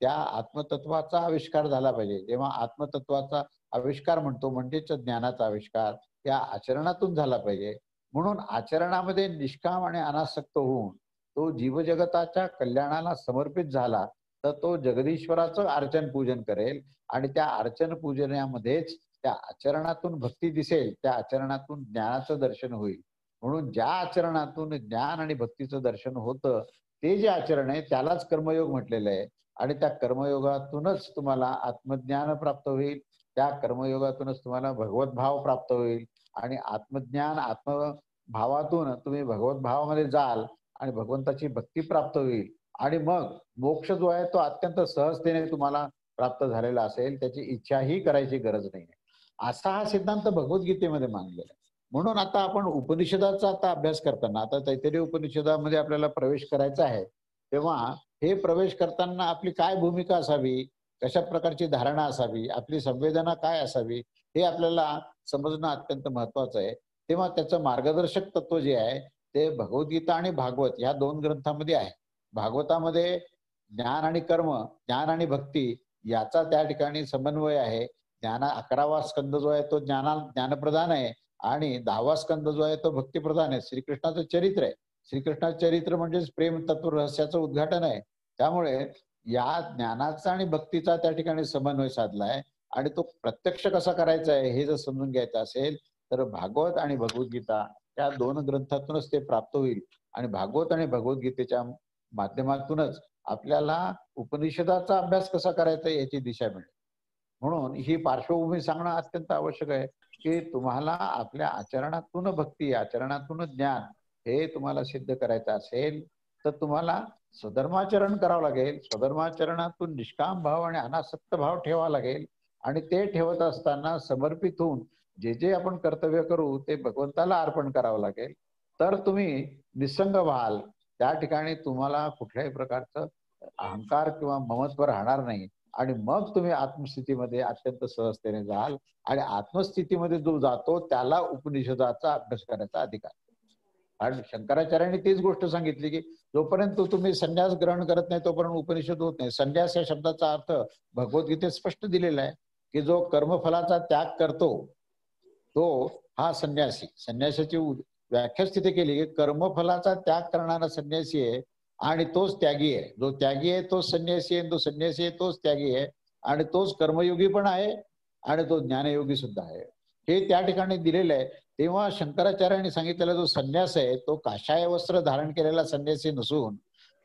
त्या आत्मतत्वाचा आविष्कार झाला पाहिजे. जेव्हा आत्मतत्वाचा आविष्कार म्हणतो म्हणजेच ज्ञानाचा आविष्कार या आचरणातून झाला पाहिजे. म्हणून आचरणामध्ये निष्काम आणि अनासक्त होऊन तो जीवजगताच्या कल्याणाला समर्पित झाला तर तो जगदीश्वराचं अर्चन पूजन करेल आणि त्या अर्चन पूजनामध्येच त्या आचरणातून भक्ती दिसेल, त्या आचरणातून ज्ञानाचं दर्शन होईल. म्हणून ज्या आचरणातून ज्ञान आणि भक्तीचं दर्शन होतं ते जे आचरण आहे त्यालाच कर्मयोग म्हटलेलं आहे. आणि त्या कर्मयोगातूनच तुम्हाला आत्मज्ञान प्राप्त होईल, त्या कर्मयोगातूनच तुम्हाला भगवत भाव प्राप्त होईल आणि आत्मज्ञान आत्मभावातून तुम्ही भगवत भावामध्ये जाल आणि भगवंताची भक्ती प्राप्त होईल आणि मग मोक्ष जो आहे तो अत्यंत सहजतेने तुम्हाला प्राप्त झालेला असेल, त्याची इच्छाही करायची गरज नाही. असा हा सिद्धांत भगवद्गीतेमध्ये मानलेला आहे. म्हणून आता आपण उपनिषदाचा आता अभ्यास करताना, आता तैत्तिरीय उपनिषदामध्ये आपल्याला प्रवेश करायचा आहे, तेव्हा हे प्रवेश करताना आपली काय भूमिका असावी, कशा प्रकारची धारणा असावी, आपली संवेदना काय असावी हे आपल्याला समजणं अत्यंत महत्वाचं आहे. तेव्हा त्याचं मार्गदर्शक तत्व जे आहे ते भगवद्गीता आणि भागवत या दोन ग्रंथांमध्ये आहे. भागवतामध्ये ज्ञान आणि कर्म, ज्ञान आणि भक्ती याचा त्या ठिकाणी समन्वय आहे. 11वा स्कंद जो आहे तो ज्ञानप्रधान आहे आणि 10वा स्कंद जो आहे तो भक्तिप्रधान आहे. श्रीकृष्णाचं चरित्र आहे. श्रीकृष्णाचं चरित्र म्हणजेच प्रेम तत्व रहस्याचं उद्घाटन आहे. त्यामुळे या ज्ञानाचा आणि भक्तीचा त्या ठिकाणी समन्वय साधलाय आणि तो प्रत्यक्ष कसा करायचा आहे हे जर समजून घ्यायचं असेल तर भागवत आणि भगवद्गीता या दोन ग्रंथातूनच ते प्राप्त होईल. आणि भागवत आणि भगवद्गीतेच्या माध्यमातूनच आपल्याला उपनिषदाचा अभ्यास कसा करायचा याची दिशा मिळेल. म्हणून ही पार्श्वभूमी सांगणं अत्यंत आवश्यक आहे की तुम्हाला आपल्या आचरणातून भक्ती, आचरणातून ज्ञान हे तुम्हाला सिद्ध करायचं असेल तर तुम्हाला स्वधर्माचरण करावं लागेल. स्वधर्माचरणातून निष्काम भाव आणि अनासक्त भाव ठेवावा लागेल. आणि ते ठेवत असताना समर्पित होऊन जे जे आपण कर्तव्य करू ते भगवंताला अर्पण करावं लागेल. तर तुम्ही निसंग व्हाल. त्या ठिकाणी तुम्हाला कुठल्याही प्रकारचं अहंकार किंवा ममत्व राहणार नाही. आणि मग तुम्ही आत्मस्थितीमध्ये अत्यंत सहजतेने जाल. आणि आत्मस्थितीमध्ये जो जातो त्याला उपनिषदाचा अभ्यास करायचा अधिकार. कारण शंकराचार्यांनी तीच गोष्ट सांगितली की जोपर्यंत तुम्ही संन्यास ग्रहण करत नाही तोपर्यंत उपनिषद होत नाही. संन्यास या शब्दाचा अर्थ भगवद्गीतेत स्पष्ट दिलेला आहे की जो कर्मफलाचा त्याग करतो तो हा संन्यासी. संन्यासाची व्याख्याच तिथे केली की कर्मफलाचा त्याग करणारा संन्यासी आहे आणि तोच त्यागी आहे. जो त्यागी आहे तोच संन्यासी आहे, तो संन्यासी आहे तोच त्यागी आहे, आणि तोच कर्मयोगी पण आहे आणि तो ज्ञानयोगी सुद्धा आहे. हे त्या ठिकाणी दिलेलं आहे. तेव्हा शंकराचार्यांनी सांगितलेला जो संन्यास आहे तो काषाय वस्त्र धारण केलेला संन्यासी नसून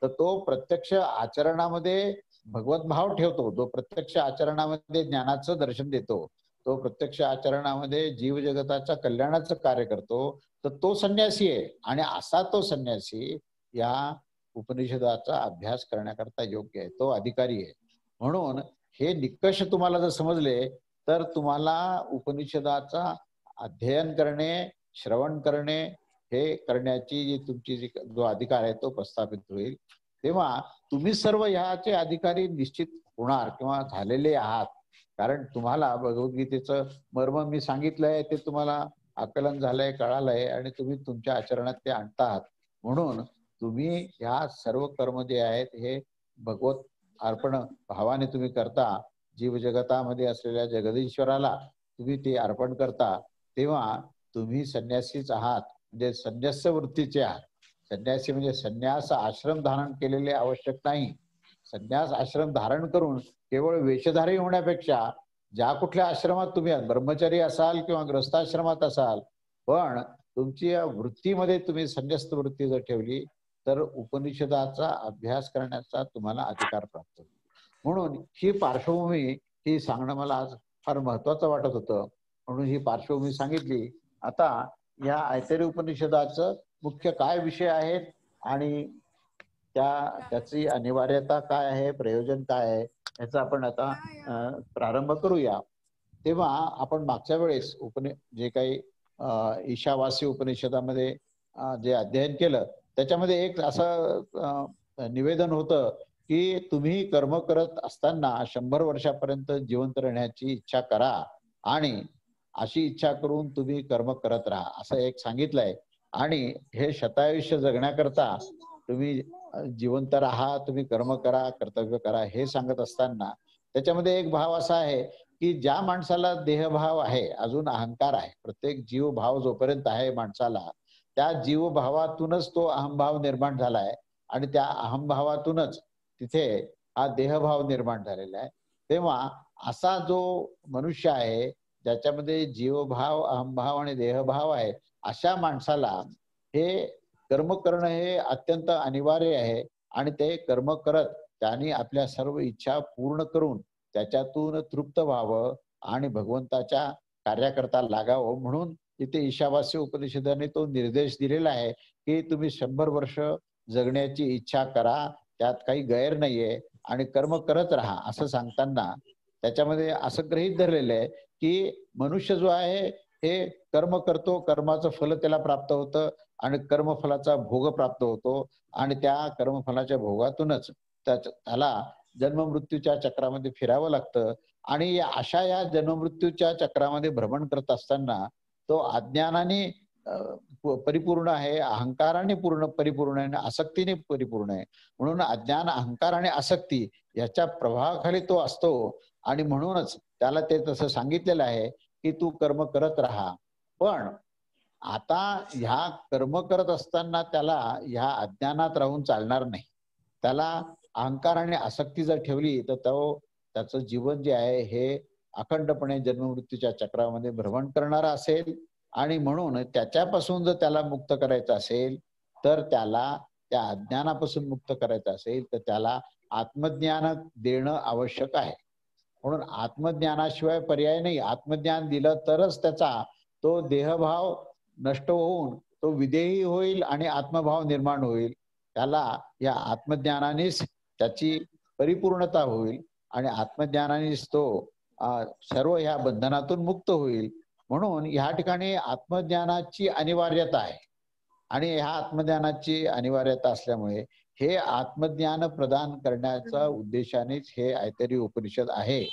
तर तो प्रत्यक्ष आचरणामध्ये भगवत भाव ठेवतो, जो प्रत्यक्ष आचरणामध्ये ज्ञानाचं दर्शन देतो, तो प्रत्यक्ष आचरणामध्ये जीव जगताच्या कल्याणाचं कार्य करतो, तर तो संन्यासी आहे. आणि असा तो संन्यासी या उपनिषदाचा अभ्यास करण्याकरता योग्य आहे, तो अधिकारी आहे. म्हणून हे निकष तुम्हाला जर समजले तर तुम्हाला उपनिषदाचा अध्ययन करणे, श्रवण करणे हे करण्याची जी तुमची जो अधिकार आहे तो प्रस्थापित होईल. तेव्हा तुम्ही सर्व ह्याचे अधिकारी निश्चित होणार किंवा झालेले आहात. कारण तुम्हाला भगवद्गीतेचं मर्म मी सांगितलंय ते तुम्हाला आकलन झालंय, कळालंय आणि तुम्ही तुमच्या आचरणात ते आणतात. म्हणून तुम्ही ह्या सर्व कर्म जे आहेत हे भगवत अर्पण भावाने तुम्ही करता. जीव जगतामध्ये असलेल्या जगदीश्वराला तुम्ही ते अर्पण करता. तेव्हा तुम्ही संन्यासीच आहात, म्हणजे संन्यास वृत्तीचे आहात. संन्यासी म्हणजे संन्यास आश्रम धारण केलेले आवश्यक नाही. संन्यास आश्रम धारण करून केवळ वेशधारी होण्यापेक्षा ज्या कुठल्या आश्रमात तुम्ही ब्रह्मचारी असाल किंवा ग्रस्ताश्रमात असाल, पण तुमची या वृत्तीमध्ये तुम्ही संन्यस्त वृत्ती जर ठेवली तर उपनिषदाचा अभ्यास करण्याचा तुम्हाला अधिकार प्राप्त होईल. म्हणून ही पार्श्वभूमी ही सांगणं मला आज फार महत्वाचं वाटत होतं, म्हणून ही पार्श्वभूमी सांगितली. आता या ऐतरेय उपनिषदाचं मुख्य काय विषय आहेत आणि त्याची अनिवार्यता काय आहे, प्रयोजन काय आहे याचा आपण आता प्रारंभ करूया. तेव्हा आपण मागच्या वेळेस जे काही ईशावासी उपनिषदामध्ये जे अध्ययन केलं त्याच्यामध्ये एक असं निवेदन होतं की तुम्ही कर्म करत असताना 100 वर्षापर्यंत जिवंत राहण्याची इच्छा करा आणि अशी इच्छा करून तुम्ही कर्म करत राहा असं एक सांगितलंय. आणि हे शतायुष्य जगण्याकरता तुम्ही जिवंत राहा, तुम्ही कर्म करा, कर्तव्य करा हे सांगत असताना त्याच्यामध्ये एक भाव असा आहे की ज्या माणसाला देहभाव आहे, अजून अहंकार आहे, प्रत्येक जीवभाव जोपर्यंत आहे माणसाला त्या जीवभावातूनच तो अहमभाव निर्माण झालाय आणि त्या अहमभावातूनच तिथे हा देहभाव निर्माण झालेला आहे. तेव्हा असा जो मनुष्य आहे ज्याच्यामध्ये जीवभाव, अहमभाव आणि देहभाव आहे, अशा माणसाला हे कर्म करणं हे अत्यंत अनिवार्य आहे. आणि ते कर्म करत त्यांनी आपल्या सर्व इच्छा पूर्ण करून त्याच्यातून तृप्त व्हावं आणि भगवंताच्या कार्याकरता लागावं. म्हणून इथे ईशावास्य उपनिषदाने तो निर्देश दिलेला आहे की तुम्ही 100 वर्ष जगण्याची इच्छा करा, त्यात काही गैर नाहीये आणि कर्म करत राहा असं सांगताना त्याच्यामध्ये असं गृहीत धरलेलं आहे की मनुष्य जो आहे हे कर्म करतो, कर्माचं फल त्याला प्राप्त होतं आणि कर्मफलाचा भोग प्राप्त होतो आणि त्या कर्मफलाच्या भोगातूनच त्याला जन्ममृत्यूच्या चक्रामध्ये फिरावं लागतं. आणि अशा या जन्ममृत्यूच्या चक्रामध्ये भ्रमण करत असताना तो अज्ञानाने परिपूर्ण आहे, अहंकाराने परिपूर्ण आहे आणि आसक्तीने परिपूर्ण आहे. म्हणून अज्ञान, अहंकार आणि आसक्ती याच्या प्रभावाखाली तो असतो आणि म्हणूनच त्याला ते तसं सांगितलेलं आहे की तू कर्म करत राहा. पण आता ह्या कर्म करत असताना त्याला ह्या अज्ञानात राहून चालणार नाही. त्याला अहंकार आणि आसक्ती जर ठेवली तर त्याचं जीवन जे आहे हे अखंडपणे जन्ममृत्यूच्या चक्रामध्ये भ्रमण करणारा असेल आणि म्हणून त्याच्यापासून जर त्याला मुक्त करायचं असेल तर त्याला त्या अज्ञानापासून मुक्त करायचं असेल तर त्याला आत्मज्ञान देणं आवश्यक आहे. म्हणून आत्मज्ञानाशिवाय पर्याय नाही. आत्मज्ञान दिलं तरच त्याचा तो देहभाव नष्ट होऊन तो विदेही होईल आणि आत्मभाव निर्माण होईल. त्याला या आत्मज्ञानानेच त्याची परिपूर्णता होईल आणि आत्मज्ञानानेच तो सर्व ह्या बंधनातून मुक्त होईल. म्हणून ह्या ठिकाणी आत्मज्ञानाची अनिवार्यता आहे आणि ह्या आत्मज्ञानाची अनिवार्यता असल्यामुळे हे आत्मज्ञान प्रदान करण्याच्या उद्देशानेच हे ऐतरेय उपनिषद आहे.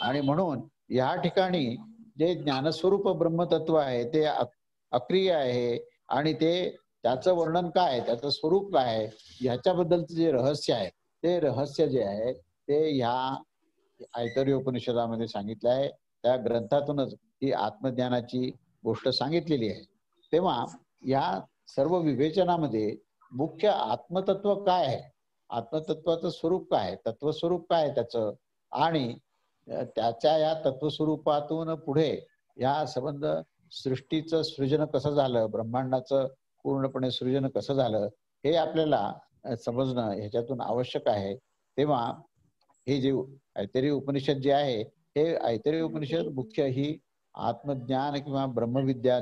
आणि म्हणून या ठिकाणी जे ज्ञानस्वरूप ब्रह्मतत्व आहे ते अक्रिय आहे आणि ते त्याचं वर्णन काय, त्याचं स्वरूप काय आहे, ह्याच्याबद्दलचं जे रहस्य आहे ते रहस्य जे आहे ते ह्या ऐतरेय उपनिषदामध्ये सांगितलं आहे. त्या ग्रंथातूनच ही आत्मज्ञानाची गोष्ट सांगितलेली आहे. तेव्हा या सर्व विवेचनामध्ये मुख्य आत्मतत्व काय आहे, आत्मतत्वाचं स्वरूप काय, तत्वस्वरूप काय त्याचं, आणि त्याच्या या तत्वस्वरूपातून पुढे या संबंध सृष्टीचं सृजन कसं झालं, ब्रह्मांडाचं पूर्णपणे सृजन कसं झालं हे आपल्याला समजणं ह्याच्यातून आवश्यक आहे. तेव्हा हे जे ऐतरेय उपनिषद जे आहे हे ऐतरेय उपनिषद मुख्य ही आत्मज्ञान किंवा ब्रह्मविद्या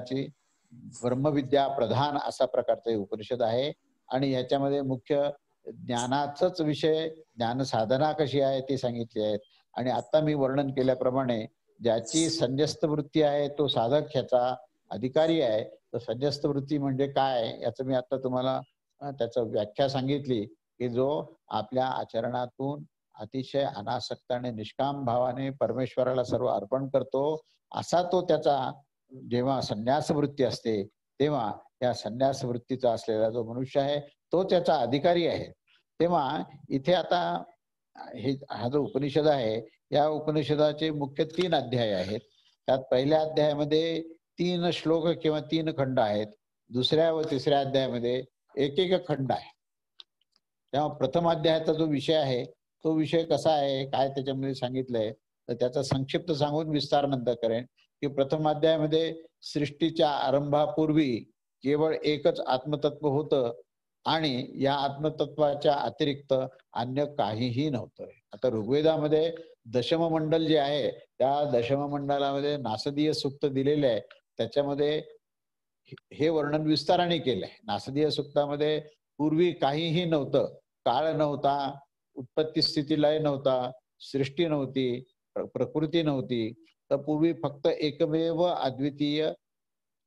प्रधान असा प्रकारचे उपनिषद आहे. आणि ह्याच्यामध्ये मुख्य ज्ञानाचाच विषय, ज्ञान साधना कशी आहे ती सांगितली आहेत. आणि आता मी वर्णन केल्याप्रमाणे ज्याची संन्यस्त वृत्ती आहे तो साधक ह्याचा अधिकारी आहे. तर संन्यस्त वृत्ती म्हणजे काय याचं मी आता तुम्हाला त्याचं व्याख्या सांगितली की जो आपल्या आचरणातून अतिशय अनासक्त आणि निष्काम भावाने परमेश्वराला सर्व अर्पण करतो असा तो त्याचा जेव्हा संन्यास वृत्ती असते तेव्हा त्या संन्यास वृत्तीचा असलेला जो मनुष्य आहे तो त्याचा अधिकारी आहे. तेव्हा इथे आता हा जो उपनिषद आहे या उपनिषदाचे मुख्य 3 अध्याय आहेत. त्यात पहिल्या अध्यायामध्ये 3 श्लोक किंवा 3 खंड आहेत. दुसऱ्या व तिसऱ्या अध्यायामध्ये एक खंड आहे. तेव्हा प्रथम अध्यायाचा जो विषय आहे तो विषय कसा आहे, काय त्याच्यामध्ये सांगितलंय तर त्याचा संक्षिप्त सांगून विस्तार नंतर करेन. की प्रथम अध्यायामध्ये सृष्टीच्या आरंभापूर्वी केवळ एकच आत्मतत्व होतं आणि या आत्मतत्वाच्या अतिरिक्त अन्य काहीही नव्हतं. आता ऋग्वेदामध्ये दशममंडल जे आहे त्या दशममंडलामध्ये नासदीय सूक्त दिलेले आहे. त्याच्यामध्ये हे वर्णन विस्ताराने केलंय. नासदीय सूक्तामध्ये पूर्वी काहीही नव्हतं, काळ नव्हता, उत्पत्ती स्थिती लय नव्हता, सृष्टी नव्हती, प्रकृती नव्हती, तर पूर्वी फक्त एकमेव अद्वितीय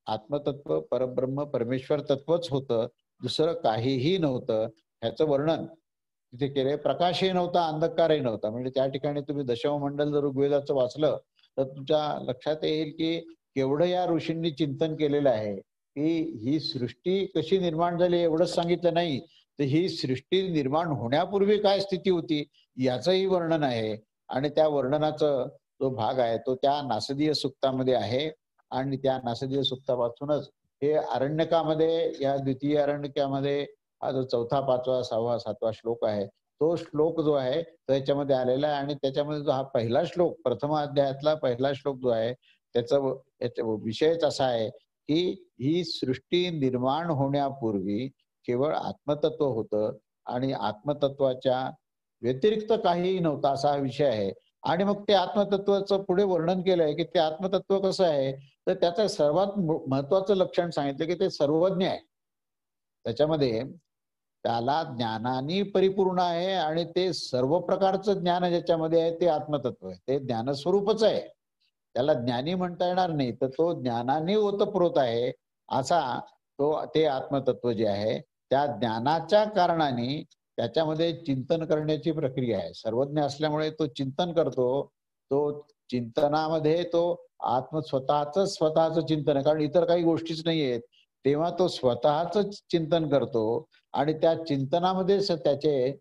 आत्मतत्व परब्रह्म परमेश्वर तत्वच होतं, दुसरं काहीही नव्हतं. ह्याचं वर्णन तिथे केलंय. प्रकाशही नव्हता, अंधकारही नव्हता. म्हणजे त्या ठिकाणी तुम्ही दशममंडल जर ऋग्वेदाचं वाचलं तर तुमच्या लक्षात येईल की केवढं या ऋषींनी चिंतन केलेलं आहे की ही सृष्टी कशी निर्माण झाली एवढंच सांगितलं नाही तर ही सृष्टी निर्माण होण्यापूर्वी काय स्थिती होती याचंही वर्णन आहे. आणि त्या वर्णनाचं जो भाग आहे तो त्या नासदीय सूक्तामध्ये आहे. आणि त्या नासदीय सूक्तापासूनच हे अरण्यकामध्ये या द्वितीय अरण्यकामध्ये हा जो 4, 5, 6, 7 श्लोक आहे तो श्लोक जो आहे त्याच्यामध्ये आलेला आहे. आणि त्याच्यामध्ये जो हा पहिला श्लोक प्रथम अध्यायातला पहिला श्लोक जो आहे त्याचा विषयच असा आहे की ही सृष्टी निर्माण होण्यापूर्वी केवळ आत्मतत्व होतं आणि आत्मतत्वाच्या व्यतिरिक्त काहीही नव्हता असा हा विषय आहे. आणि मग ते आत्मतत्वाचं पुढे वर्णन केलंय की ते आत्मतत्व कसं आहे तर त्याचं सर्वात महत्वाचं लक्षण सांगितलं की ते सर्वज्ञ आहे. त्याच्यामध्ये त्याला ज्ञानाने परिपूर्ण आहे आणि ते सर्व प्रकारचं ज्ञान ज्याच्यामध्ये आहे ते आत्मतत्व आहे. ते ज्ञानस्वरूपच आहे. त्याला ज्ञानी म्हणता येणार नाही तर तो ज्ञानाने ओतप्रोत आहे असा ते आत्मतत्व जे आहे त्या ज्ञानाच्या कारणाने त्याच्यामध्ये चिंतन करण्याची प्रक्रिया आहे. सर्वज्ञ असल्यामुळे तो चिंतन करतो. तो चिंतनामध्ये तो स्वतःच चिंतन आहे कारण इतर काही गोष्टीच नाही आहेत. तेव्हा तो स्वतःच चिंतन करतो आणि त्या चिंतनामध्ये त्याचे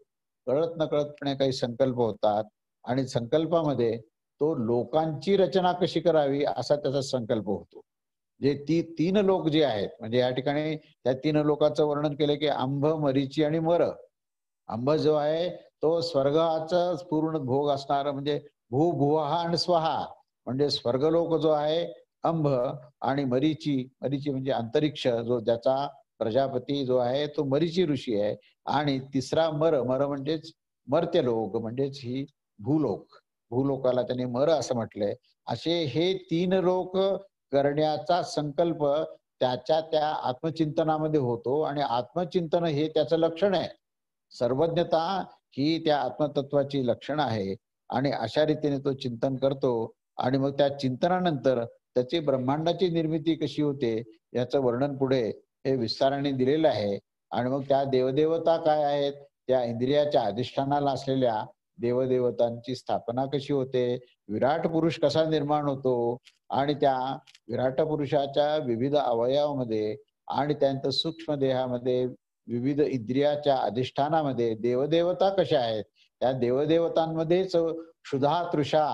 कळत नकळतपणे काही संकल्प होतात आणि संकल्पामध्ये तो लोकांची रचना कशी करावी असा त्याचा संकल्प होतो. जे 3 लोक जे आहेत म्हणजे या ठिकाणी त्या 3 लोकांचं वर्णन केलं की अंभ, मरीची आणि मर. अंब जो आहे तो स्वर्गाचा पूर्ण भोग असणार म्हणजे भू, भुवहा आणि स्वहा म्हणजे स्वर्गलोक जो आहे अंब, आणि मरीची, मरीची म्हणजे अंतरिक्ष, जो ज्याचा प्रजापती जो आहे तो मरीची ऋषी आहे. आणि तिसरा मर, मर म्हणजेच मर्त्यलोक, म्हणजेच ही भूलोक, भूलोकाला त्यांनी मर असं म्हटलंय. असे हे 3 लोक करण्याचा संकल्प त्याच्या त्या आत्मचिंतनामध्ये होतो, आणि आत्मचिंतन हे त्याचं लक्षण आहे. सर्वज्ञता ही त्या आत्मतत्वाची लक्षण आहे. आणि अशा रीतीने तो चिंतन करतो, आणि मग त्या चिंतनानंतर त्याची ब्रह्मांडाची निर्मिती कशी होते याचं वर्णन पुढे हे विस्ताराने दिलेलं आहे. आणि मग त्या देवदेवता काय आहेत, त्या इंद्रियाच्या अधिष्ठानाला असलेल्या देवदेवतांची स्थापना कशी होते, विराट पुरुष कसा निर्माण होतो, आणि त्या विराट पुरुषाच्या विविध अवयवामध्ये आणि त्यांच्या सूक्ष्म देहामध्ये विविध इंद्रियाच्या अधिष्ठानामध्ये देवदेवता कशा आहेत, त्या देवदेवतांमध्येच क्षुधा तृषा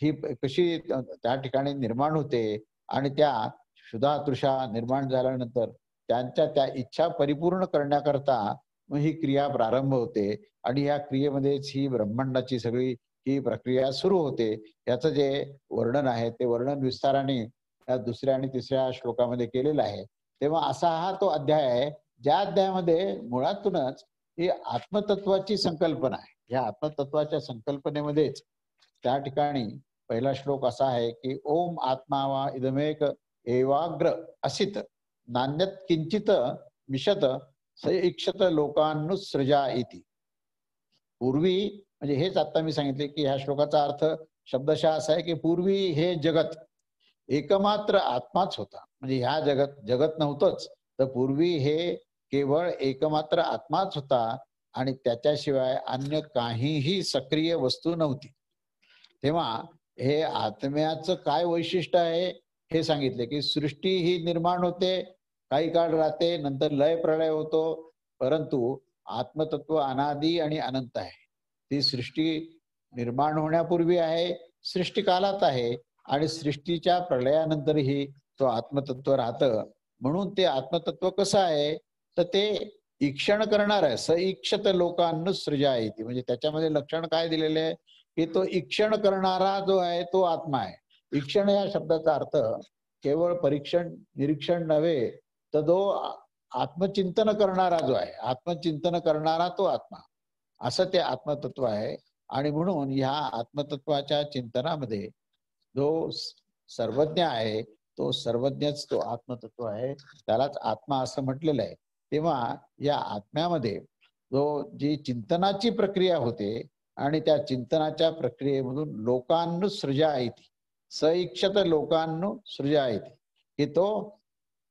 ही कशी त्या ठिकाणी निर्माण होते, आणि त्या क्षुधा तृषा निर्माण झाल्यानंतर त्यांच्या त्या इच्छा परिपूर्ण करण्याकरता मग ही क्रिया प्रारंभ होते, आणि या क्रियेमध्येच ही ब्रह्मांडाची सगळी ही प्रक्रिया सुरू होते. याचं जे वर्णन आहे ते वर्णन विस्ताराने या 2ऱ्या आणि 3ऱ्या श्लोकामध्ये केलेलं आहे. तेव्हा असा हा तो अध्याय आहे, ज्या अध्यायामध्ये मुळातूनच ही आत्मतत्वाची संकल्पना आहे. या आत्मतत्वाच्या संकल्पनेमध्येच त्या ठिकाणी पहिला श्लोक असा आहे की ओम आत्मा वा इदमेक एवाग्र असित नान्यत किंचित मिशत सईक्षत लोकानुसृजा इति. पूर्वी म्हणजे हेच आता मी सांगितले की ह्या श्लोकाचा अर्थ शब्दशः असा आहे की पूर्वी हे जगत एकमात्र आत्माच होता. म्हणजे ह्या जगत नव्हतंच, तर पूर्वी हे केवळ एकमात्र आत्माच होता, आणि त्याच्याशिवाय अन्य काहीही सक्रिय वस्तू नव्हती. तेव्हा हे आत्म्याचं काय वैशिष्ट्य आहे हे सांगितले की सृष्टी ही निर्माण होते, काही काळ राहते, नंतर लय प्रलय होतो, परंतु आत्मतत्व अनादी आणि अनंत आहे. ती सृष्टी निर्माण होण्यापूर्वी आहे, सृष्टिकालात आहे, आणि सृष्टीच्या प्रलयानंतरही तो आत्मतत्व राहतं. म्हणून ते आत्मतत्व कसं आहे, तर ते ईक्षण करणार आहे. सईक्षत लोकानुसृजा इति. म्हणजे त्याच्यामध्ये लक्षण काय दिलेले आहे की तो ईक्षण करणारा जो आहे तो आत्मा आहे. ईक्षण या शब्दाचा अर्थ केवळ परीक्षण निरीक्षण नव्हे, तर जो आत्मचिंतन करणारा जो आहे, आत्मचिंतन करणारा तो आत्मा, असं ते आत्मतत्व आहे. आणि म्हणून ह्या आत्मतत्वाच्या चिंतनामध्ये जो सर्वज्ञ आहे तो सर्वज्ञच तो आत्मतत्व आहे, त्यालाच आत्मा असं म्हटलेलं आहे. तेव्हा या आत्म्यामध्ये जी चिंतनाची प्रक्रिया होते, आणि त्या चिंतनाच्या प्रक्रियेमधून लोकानुसृजा इति, सईक्षत लोकानुसृजा इति, की तो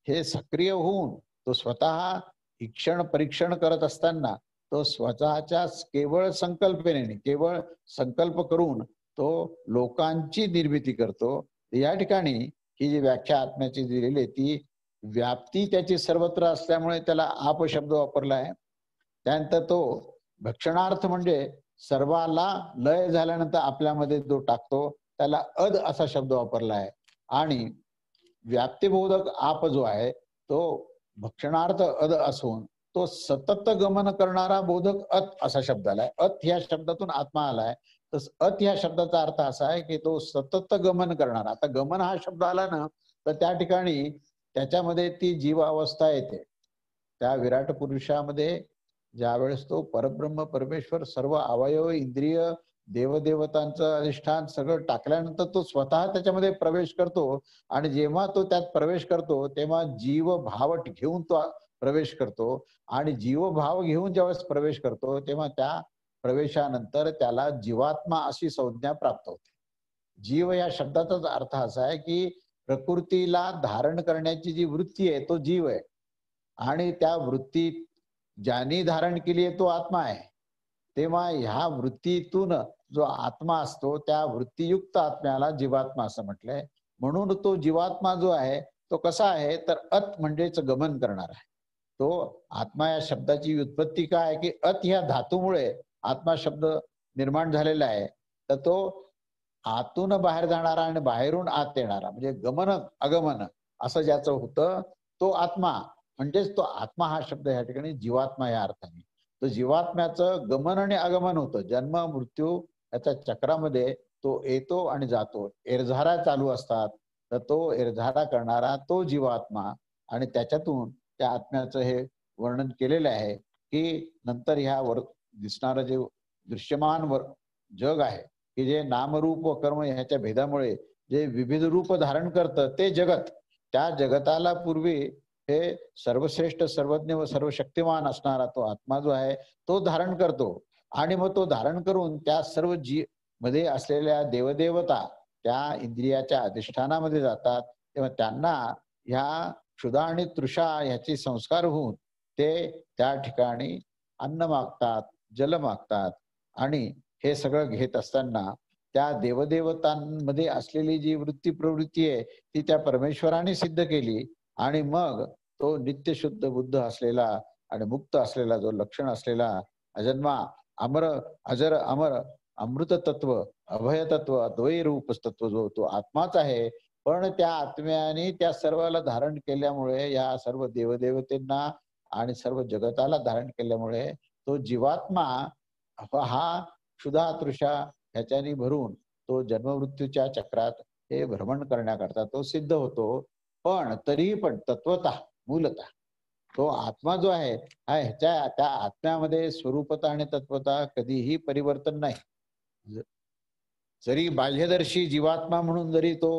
हे सक्रिय होऊन तो स्वतः ईक्षण परीक्षण करत असताना तो स्वतःच्या केवळ संकल्पनेने, केवळ संकल्प करून तो लोकांची निर्मिती करतो. या ठिकाणी ही जी व्याख्या आत्म्याची दिलेली आहे ती व्याप्ती त्याची सर्वत्र असल्यामुळे त्याला आप शब्द वापरला आहे. त्यानंतर तो भक्षणार्थ म्हणजे सर्वाला लय झाल्यानंतर आपल्यामध्ये जो टाकतो त्याला अद असा शब्द वापरला आहे. आणि व्याप्तीबोधक आप जो आहे तो भक्षणार्थ अद असून तो सतत गमन करणारा बोधक अत असा शब्द आलाय. अत ह्या शब्दातून आत्मा आलाय. तर अत ह्या शब्दाचा अर्थ असा आहे की तो सतत गमन करणारा. आता गमन हा शब्द आला ना तर त्या ठिकाणी त्याच्यामध्ये ती जीव अवस्था येते. त्या विराट पुरुषामध्ये ज्यावेळेस तो परब्रह्म परमेश्वर सर्व अवयव इंद्रिय देवदेवतांचं अधिष्ठान सगळं टाकल्यानंतर तो स्वतः त्याच्यामध्ये प्रवेश करतो. आणि जेव्हा तो त्यात प्रवेश करतो तेव्हा जीव भाव घेऊन तो प्रवेश करतो. आणि जीवभाव घेऊन ज्यावेळेस प्रवेश करतो तेव्हा त्या प्रवेशानंतर त्याला जीवात्मा अशी संज्ञा प्राप्त होते. जीव या शब्दाचाच अर्थ असा आहे की प्रकृतीला धारण करण्याची जी वृत्ती आहे तो जीव आहे. आणि त्या वृत्तीत ज्यांनी धारण केली आहे तो आत्मा आहे. तेव्हा ह्या वृत्तीतून जो आत्मा असतो त्या वृत्तीयुक्त आत्म्याला जीवात्मा असं म्हटलंय. म्हणून तो जीवात्मा जो आहे तो कसा आहे तर अत म्हणजेच गमन करणार आहे. तो आत्मा या शब्दाची व्युत्पत्ती काय आहे की अत ह्या धातूमुळे आत्मा शब्द निर्माण झालेला आहे. तर तो आतून बाहेर जाणारा आणि बाहेरून आत येणारा म्हणजे गमन अगमन असं ज्याचं होतं तो आत्मा. म्हणजेच तो आत्मा हा शब्द या ठिकाणी जीवात्मा या अर्थाने. तो जीवात्म्याचं गमन आणि आगमन होतं. जन्म मृत्यू याच्या चक्रामध्ये तो येतो आणि जातो, एरझारा चालू असतात. तर तो एरझारा करणारा तो जीवात्मा, आणि त्याच्यातून त्या आत्म्याचं हे वर्णन केलेलं आहे की नंतर ह्या दिसणारं जे दृश्यमान जग आहे की जे नामरूप व कर्म ह्याच्या भेदामुळे जे विविध रूप धारण करतं ते जगत, त्या जगताला पूर्वी हे सर्वश्रेष्ठ सर्वज्ञ व सर्वशक्तिमान असणारा तो आत्मा जो आहे तो धारण करतो. आणि मग तो धारण करून त्या सर्व मध्ये असलेल्या देवदेवता त्या इंद्रियाच्या अधिष्ठानामध्ये जातात. तेव्हा त्यांना ह्या क्षुधा आणि तृषा ह्याचे संस्कार होऊन ते त्या ठिकाणी अन्न मागतात, जल मागतात. आणि हे सगळं घेत असताना त्या देवदेवतांमध्ये असलेली जी वृत्ती प्रवृत्ती आहे ती त्या परमेश्वराने सिद्ध केली. आणि मग तो नित्य शुद्ध बुद्ध असलेला आणि मुक्त असलेला जो लक्षण असलेला अजन्मा अमर अजर अमर अमृत तत्व अभय तत्व अद्वैत रूप तत्व जो तो आत्माच आहे. पण त्या आत्म्याने त्या सर्वाला धारण केल्यामुळे या सर्व देवदेवतेंना आणि सर्व जगताला धारण केल्यामुळे तो जीवात्मा हा क्षुधा तृषा ह्याच्यानी भरून तो जन्ममृत्यूच्या चक्रात हे भ्रमण करण्याकरता तो सिद्ध होतो. पण तरीही पण तत्वतः मूलतः तो आत्मा जो आहे हा ह्याच्या त्या आत्म्यामध्ये स्वरूपता आणि तत्वता कधीही परिवर्तन नाही. जरी बाह्यदर्शी जीवात्मा म्हणून जरी तो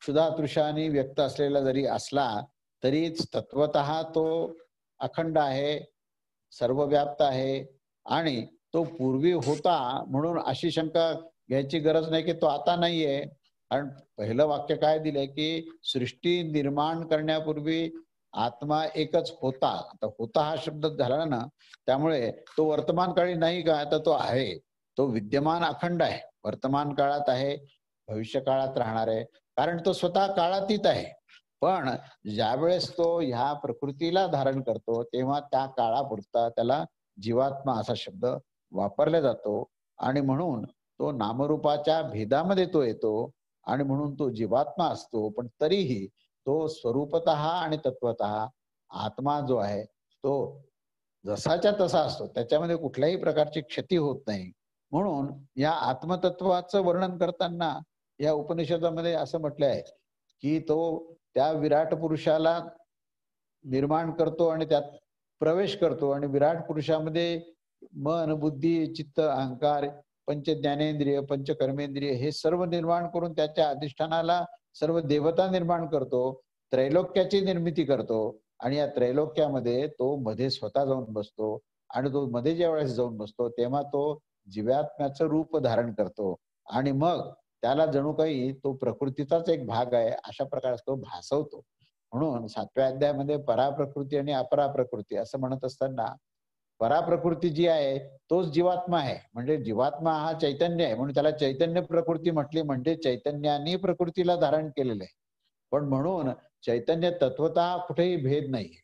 क्षुधा तृषाने व्यक्त असलेला जरी असला तरीच तत्वतः तो अखंड आहे, सर्वव्याप्त आहे. आणि तो पूर्वी होता म्हणून अशी शंका घ्यायची गरज नाही की तो आता नाहीये. कारण पहिलं वाक्य काय दिलंय की सृष्टी निर्माण करण्यापूर्वी आत्मा एकच होता. आता होता हा शब्द झाला ना, त्यामुळे तो वर्तमान काळी नाही का, तर तो आहे, तो विद्यमान अखंड आहे, वर्तमान काळात आहे, भविष्य काळात राहणार आहे, कारण तो स्वतः काळातीत आहे. पण ज्यावेळेस तो ह्या प्रकृतीला धारण करतो तेव्हा त्या काळापुरता त्याला जीवात्मा असा शब्द वापरला जातो. आणि म्हणून तो नामरूपाच्या भेदामध्ये तो येतो आणि म्हणून तो जीवात्मा असतो. पण तरीही तो स्वरूपतः आणि तत्वतः आत्मा जो आहे तो जसाच्या तसा असतो, त्याच्यामध्ये कुठल्याही प्रकारची क्षती होत नाही. म्हणून या आत्मतत्वाचं वर्णन करताना या उपनिषदामध्ये असं म्हटलं आहे की तो त्या विराट पुरुषाला निर्माण करतो आणि त्यात प्रवेश करतो. आणि विराट पुरुषामध्ये मन बुद्धी चित्त अहंकार पंच ज्ञानेंद्रिय पंच कर्मेंद्रिय हे सर्व निर्माण करून त्याच्या अधिष्ठानाला सर्व देवता निर्माण करतो, त्रैलोक्याची निर्मिती करतो. आणि या त्रैलोक्यामध्ये तो मध्ये स्वतः जाऊन बसतो. आणि तो मध्ये ज्या वेळेस जाऊन बसतो तेव्हा तो जीवात्म्याचं रूप धारण करतो. आणि मग त्याला जणू काही तो प्रकृतीचाच एक भाग आहे अशा प्रकारे तो भासवतो. म्हणून 7व्या अध्यायामध्ये पराप्रकृती आणि अपराप्रकृती असं म्हणत असताना पराप्रकृती जी आहे तोच जीवात्मा आहे. म्हणजे जीवात्मा हा चैतन्य आहे म्हणून त्याला चैतन्य प्रकृती म्हटली, म्हणजे चैतन्याने प्रकृतीला धारण केलेलं आहे. पण म्हणून चैतन्य तत्वतः कुठेही भेद नाहीये.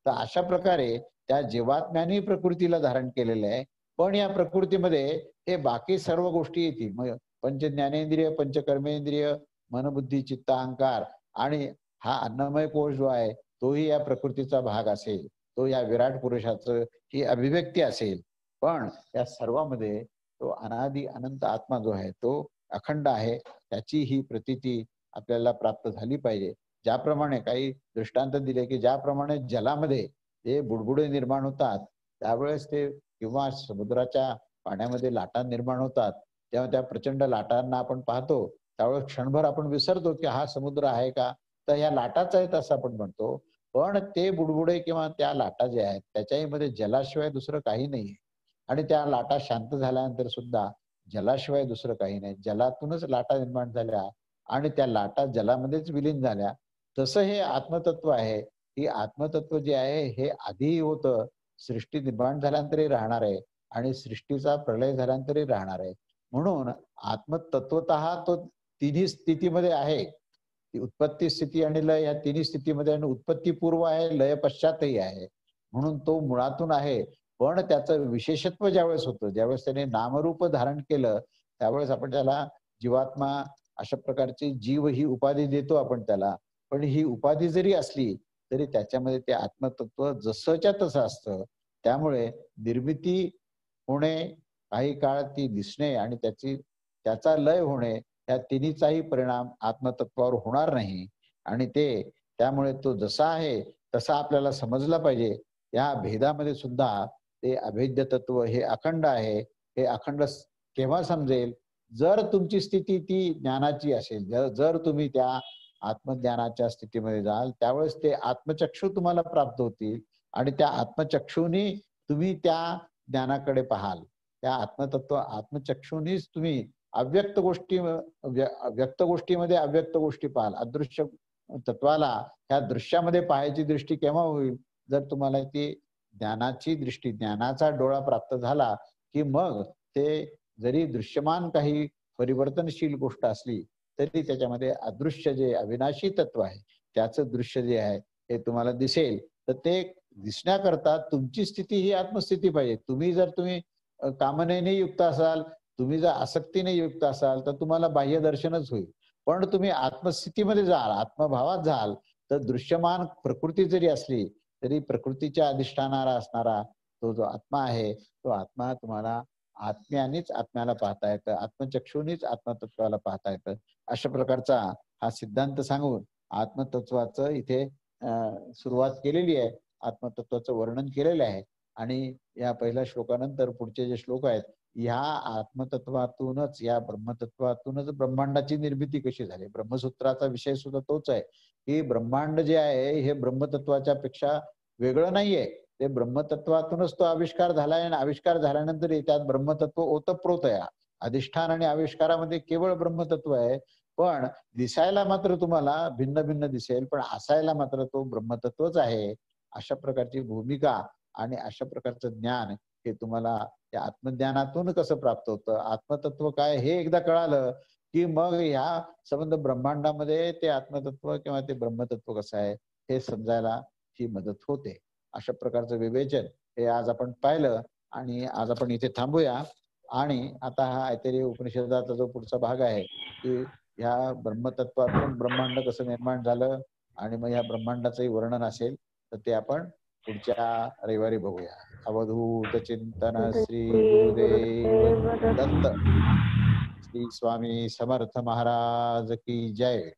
तर अशा प्रकारे त्या जीवात्म्याने प्रकृतीला धारण केलेलं आहे. पण या प्रकृतीमध्ये हे बाकी सर्व गोष्टी येतील. मग पंच ज्ञानेंद्रिय पंच कर्मेंद्रिय मनबुद्धी चित्त अहंकार आणि हा अन्नमय कोश जो आहे तोही या प्रकृतीचा भाग असेल, तो या विराट पुरुषाचं ही अभिव्यक्ती असेल. पण या सर्वांमध्ये तो अनादि अनंत आत्मा जो आहे तो अखंड आहे. त्याची ही प्रतीती आपल्याला प्राप्त झाली पाहिजे. ज्याप्रमाणे काही दृष्टांत दिले की ज्याप्रमाणे जलामध्ये जे बुडबुडे निर्माण होतात त्यावेळेस ते किंवा समुद्राच्या पाण्यामध्ये लाटा निर्माण होतात तेव्हा त्या प्रचंड लाटांना आपण पाहतो त्यावेळेस क्षणभर आपण विसरतो की हा समुद्र आहे का, तर ह्या लाटाच आहेत असं आपण म्हणतो. पण ते बुडबुडे किंवा त्या लाटा जे आहेत त्याच्याही मध्ये जलाशिवाय दुसरं काही नाहीये. आणि त्या लाटा शांत झाल्यानंतर सुद्धा जलाशिवाय दुसरं काही नाही, जलातूनच लाटा निर्माण झाल्या आणि त्या लाटा जलामध्येच विलीन झाल्या. तसं हे आत्मतत्व आहे. ही आत्मतत्व जे आहे हे आधीही होतं, सृष्टी निर्माण झाल्यानंतरही राहणार आहे आणि सृष्टीचा प्रलय झाल्यानंतरही राहणार आहे. म्हणून आत्मतत्वतः तो तिन्ही स्थितीमध्ये आहे. ती उत्पत्ती स्थिती आणि लय या तिन्ही स्थितीमध्ये, आणि उत्पत्ती पूर्व आहे, लय पश्चातही आहे. म्हणून तो मुळातून आहे. पण त्याचं विशेषत्व ज्यावेळेस होतं, ज्यावेळेस त्याने नामरूप धारण केलं त्यावेळेस आपण त्याला जीवात्मा अशा प्रकारची जीव ही उपाधी देतो आपण त्याला. पण ही उपाधी जरी असली तरी त्याच्यामध्ये ते आत्मतत्व जसंच्या तसं असतं. त्यामुळे निर्मिती होणे, काही काळ ती दिसणे आणि त्याचा लय होणे, या तिन्हीचाही परिणाम आत्मतत्वावर होणार नाही. आणि त्यामुळे तो जसा आहे तसा आपल्याला समजला पाहिजे. या भेदामध्ये सुद्धा ते अभेद्य तत्व हे अखंड आहे. हे अखंड केव्हा समजेल? जर तुमची स्थिती ती ज्ञानाची असेल, जर तुम्ही त्या आत्मज्ञानाच्या स्थितीमध्ये जाल, त्यावेळेस ते आत्मचक्षु तुम्हाला प्राप्त होतील आणि त्या आत्मचक्षुनी तुम्ही त्या ज्ञानाकडे पाहाल. त्या आत्मचक्षुनीच तुम्ही अव्यक्त गोष्टी व्यक्त गोष्टीमध्ये अव्यक्त गोष्टी पाहाल. अदृश्य तत्वाला ह्या दृश्यामध्ये पाहायची दृष्टी केव्हा होईल? जर तुम्हाला ती ज्ञानाची दृष्टी, ज्ञानाचा डोळा प्राप्त झाला की मग ते जरी दृश्यमान काही परिवर्तनशील गोष्ट असली तरी त्याच्यामध्ये अदृश्य जे अविनाशी तत्व आहे त्याचं दृश्य जे आहे हे तुम्हाला दिसेल. तर ते दिसण्याकरता तुमची स्थिती ही आत्मस्थिती पाहिजे. तुम्ही कामनेने युक्त असाल, तुम्ही जर आसक्तीने युक्त असाल तर तुम्हाला बाह्य दर्शनच होईल. पण तुम्ही आत्मस्थितीमध्ये जाल, आत्मभावात जाल, तर दृश्यमान प्रकृती जरी असली तरी प्रकृतीच्या अधिष्ठानाला असणारा तो जो आत्मा आहे, तो आत्मा तुम्हाला आत्म्यानेच आत्म्याला पाहता येतं, आत्मचक्षुनीच आत्मतत्वाला पाहता येतं. अशा प्रकारचा हा सिद्धांत सांगून आत्मतत्वाचं इथे सुरुवात केलेली आहे. आत्मतत्वाचं वर्णन केलेलं आहे. आणि या पहिल्या श्लोकानंतर पुढचे जे श्लोक आहेत, ह्या आत्मतत्वातूनच, या ब्रह्मतत्वातूनच ब्रह्मांडाची निर्मिती कशी झाली. ब्रह्मसूत्राचा विषय सुद्धा तोच आहे की ब्रह्मांड जे आहे हे ब्रह्मतत्वाच्या पेक्षा वेगळं नाहीये. ते ब्रह्मतत्वातूनच तो आविष्कार झालाय आणि आविष्कार झाल्यानंतर त्यात ब्रह्मतत्व ओतप्रोत आहे. अधिष्ठान आणि आविष्कारामध्ये केवळ ब्रह्मतत्व आहे, पण दिसायला मात्र तुम्हाला भिन्न भिन्न दिसेल, पण असायला मात्र तो ब्रह्मतत्वच आहे. अशा प्रकारची भूमिका आणि अशा प्रकारचं ज्ञान हे तुम्हाला त्या आत्मज्ञानातून कसं प्राप्त होतं, आत्मतत्व काय हे एकदा कळालं की मग ह्या संबंध ब्रह्मांडामध्ये ते आत्मतत्व किंवा ते ब्रह्मतत्व कसं आहे हे समजायला ही मदत होते. अशा प्रकारचं विवेचन हे आज आपण पाहिलं आणि आज आपण इथे थांबूया. आणि आता हा ऐतरेय उपनिषदाचा जो पुढचा भाग आहे की ह्या ब्रह्मतत्वातून ब्रह्मांड कसं निर्माण झालं आणि मग ह्या ब्रह्मांडाचंही वर्णन असेल तर ते आपण पुढच्या रविवारी बघूया. अवधूत चिंतन श्री गुरुदेव दत्त. श्री स्वामी समर्थ महाराज की जय.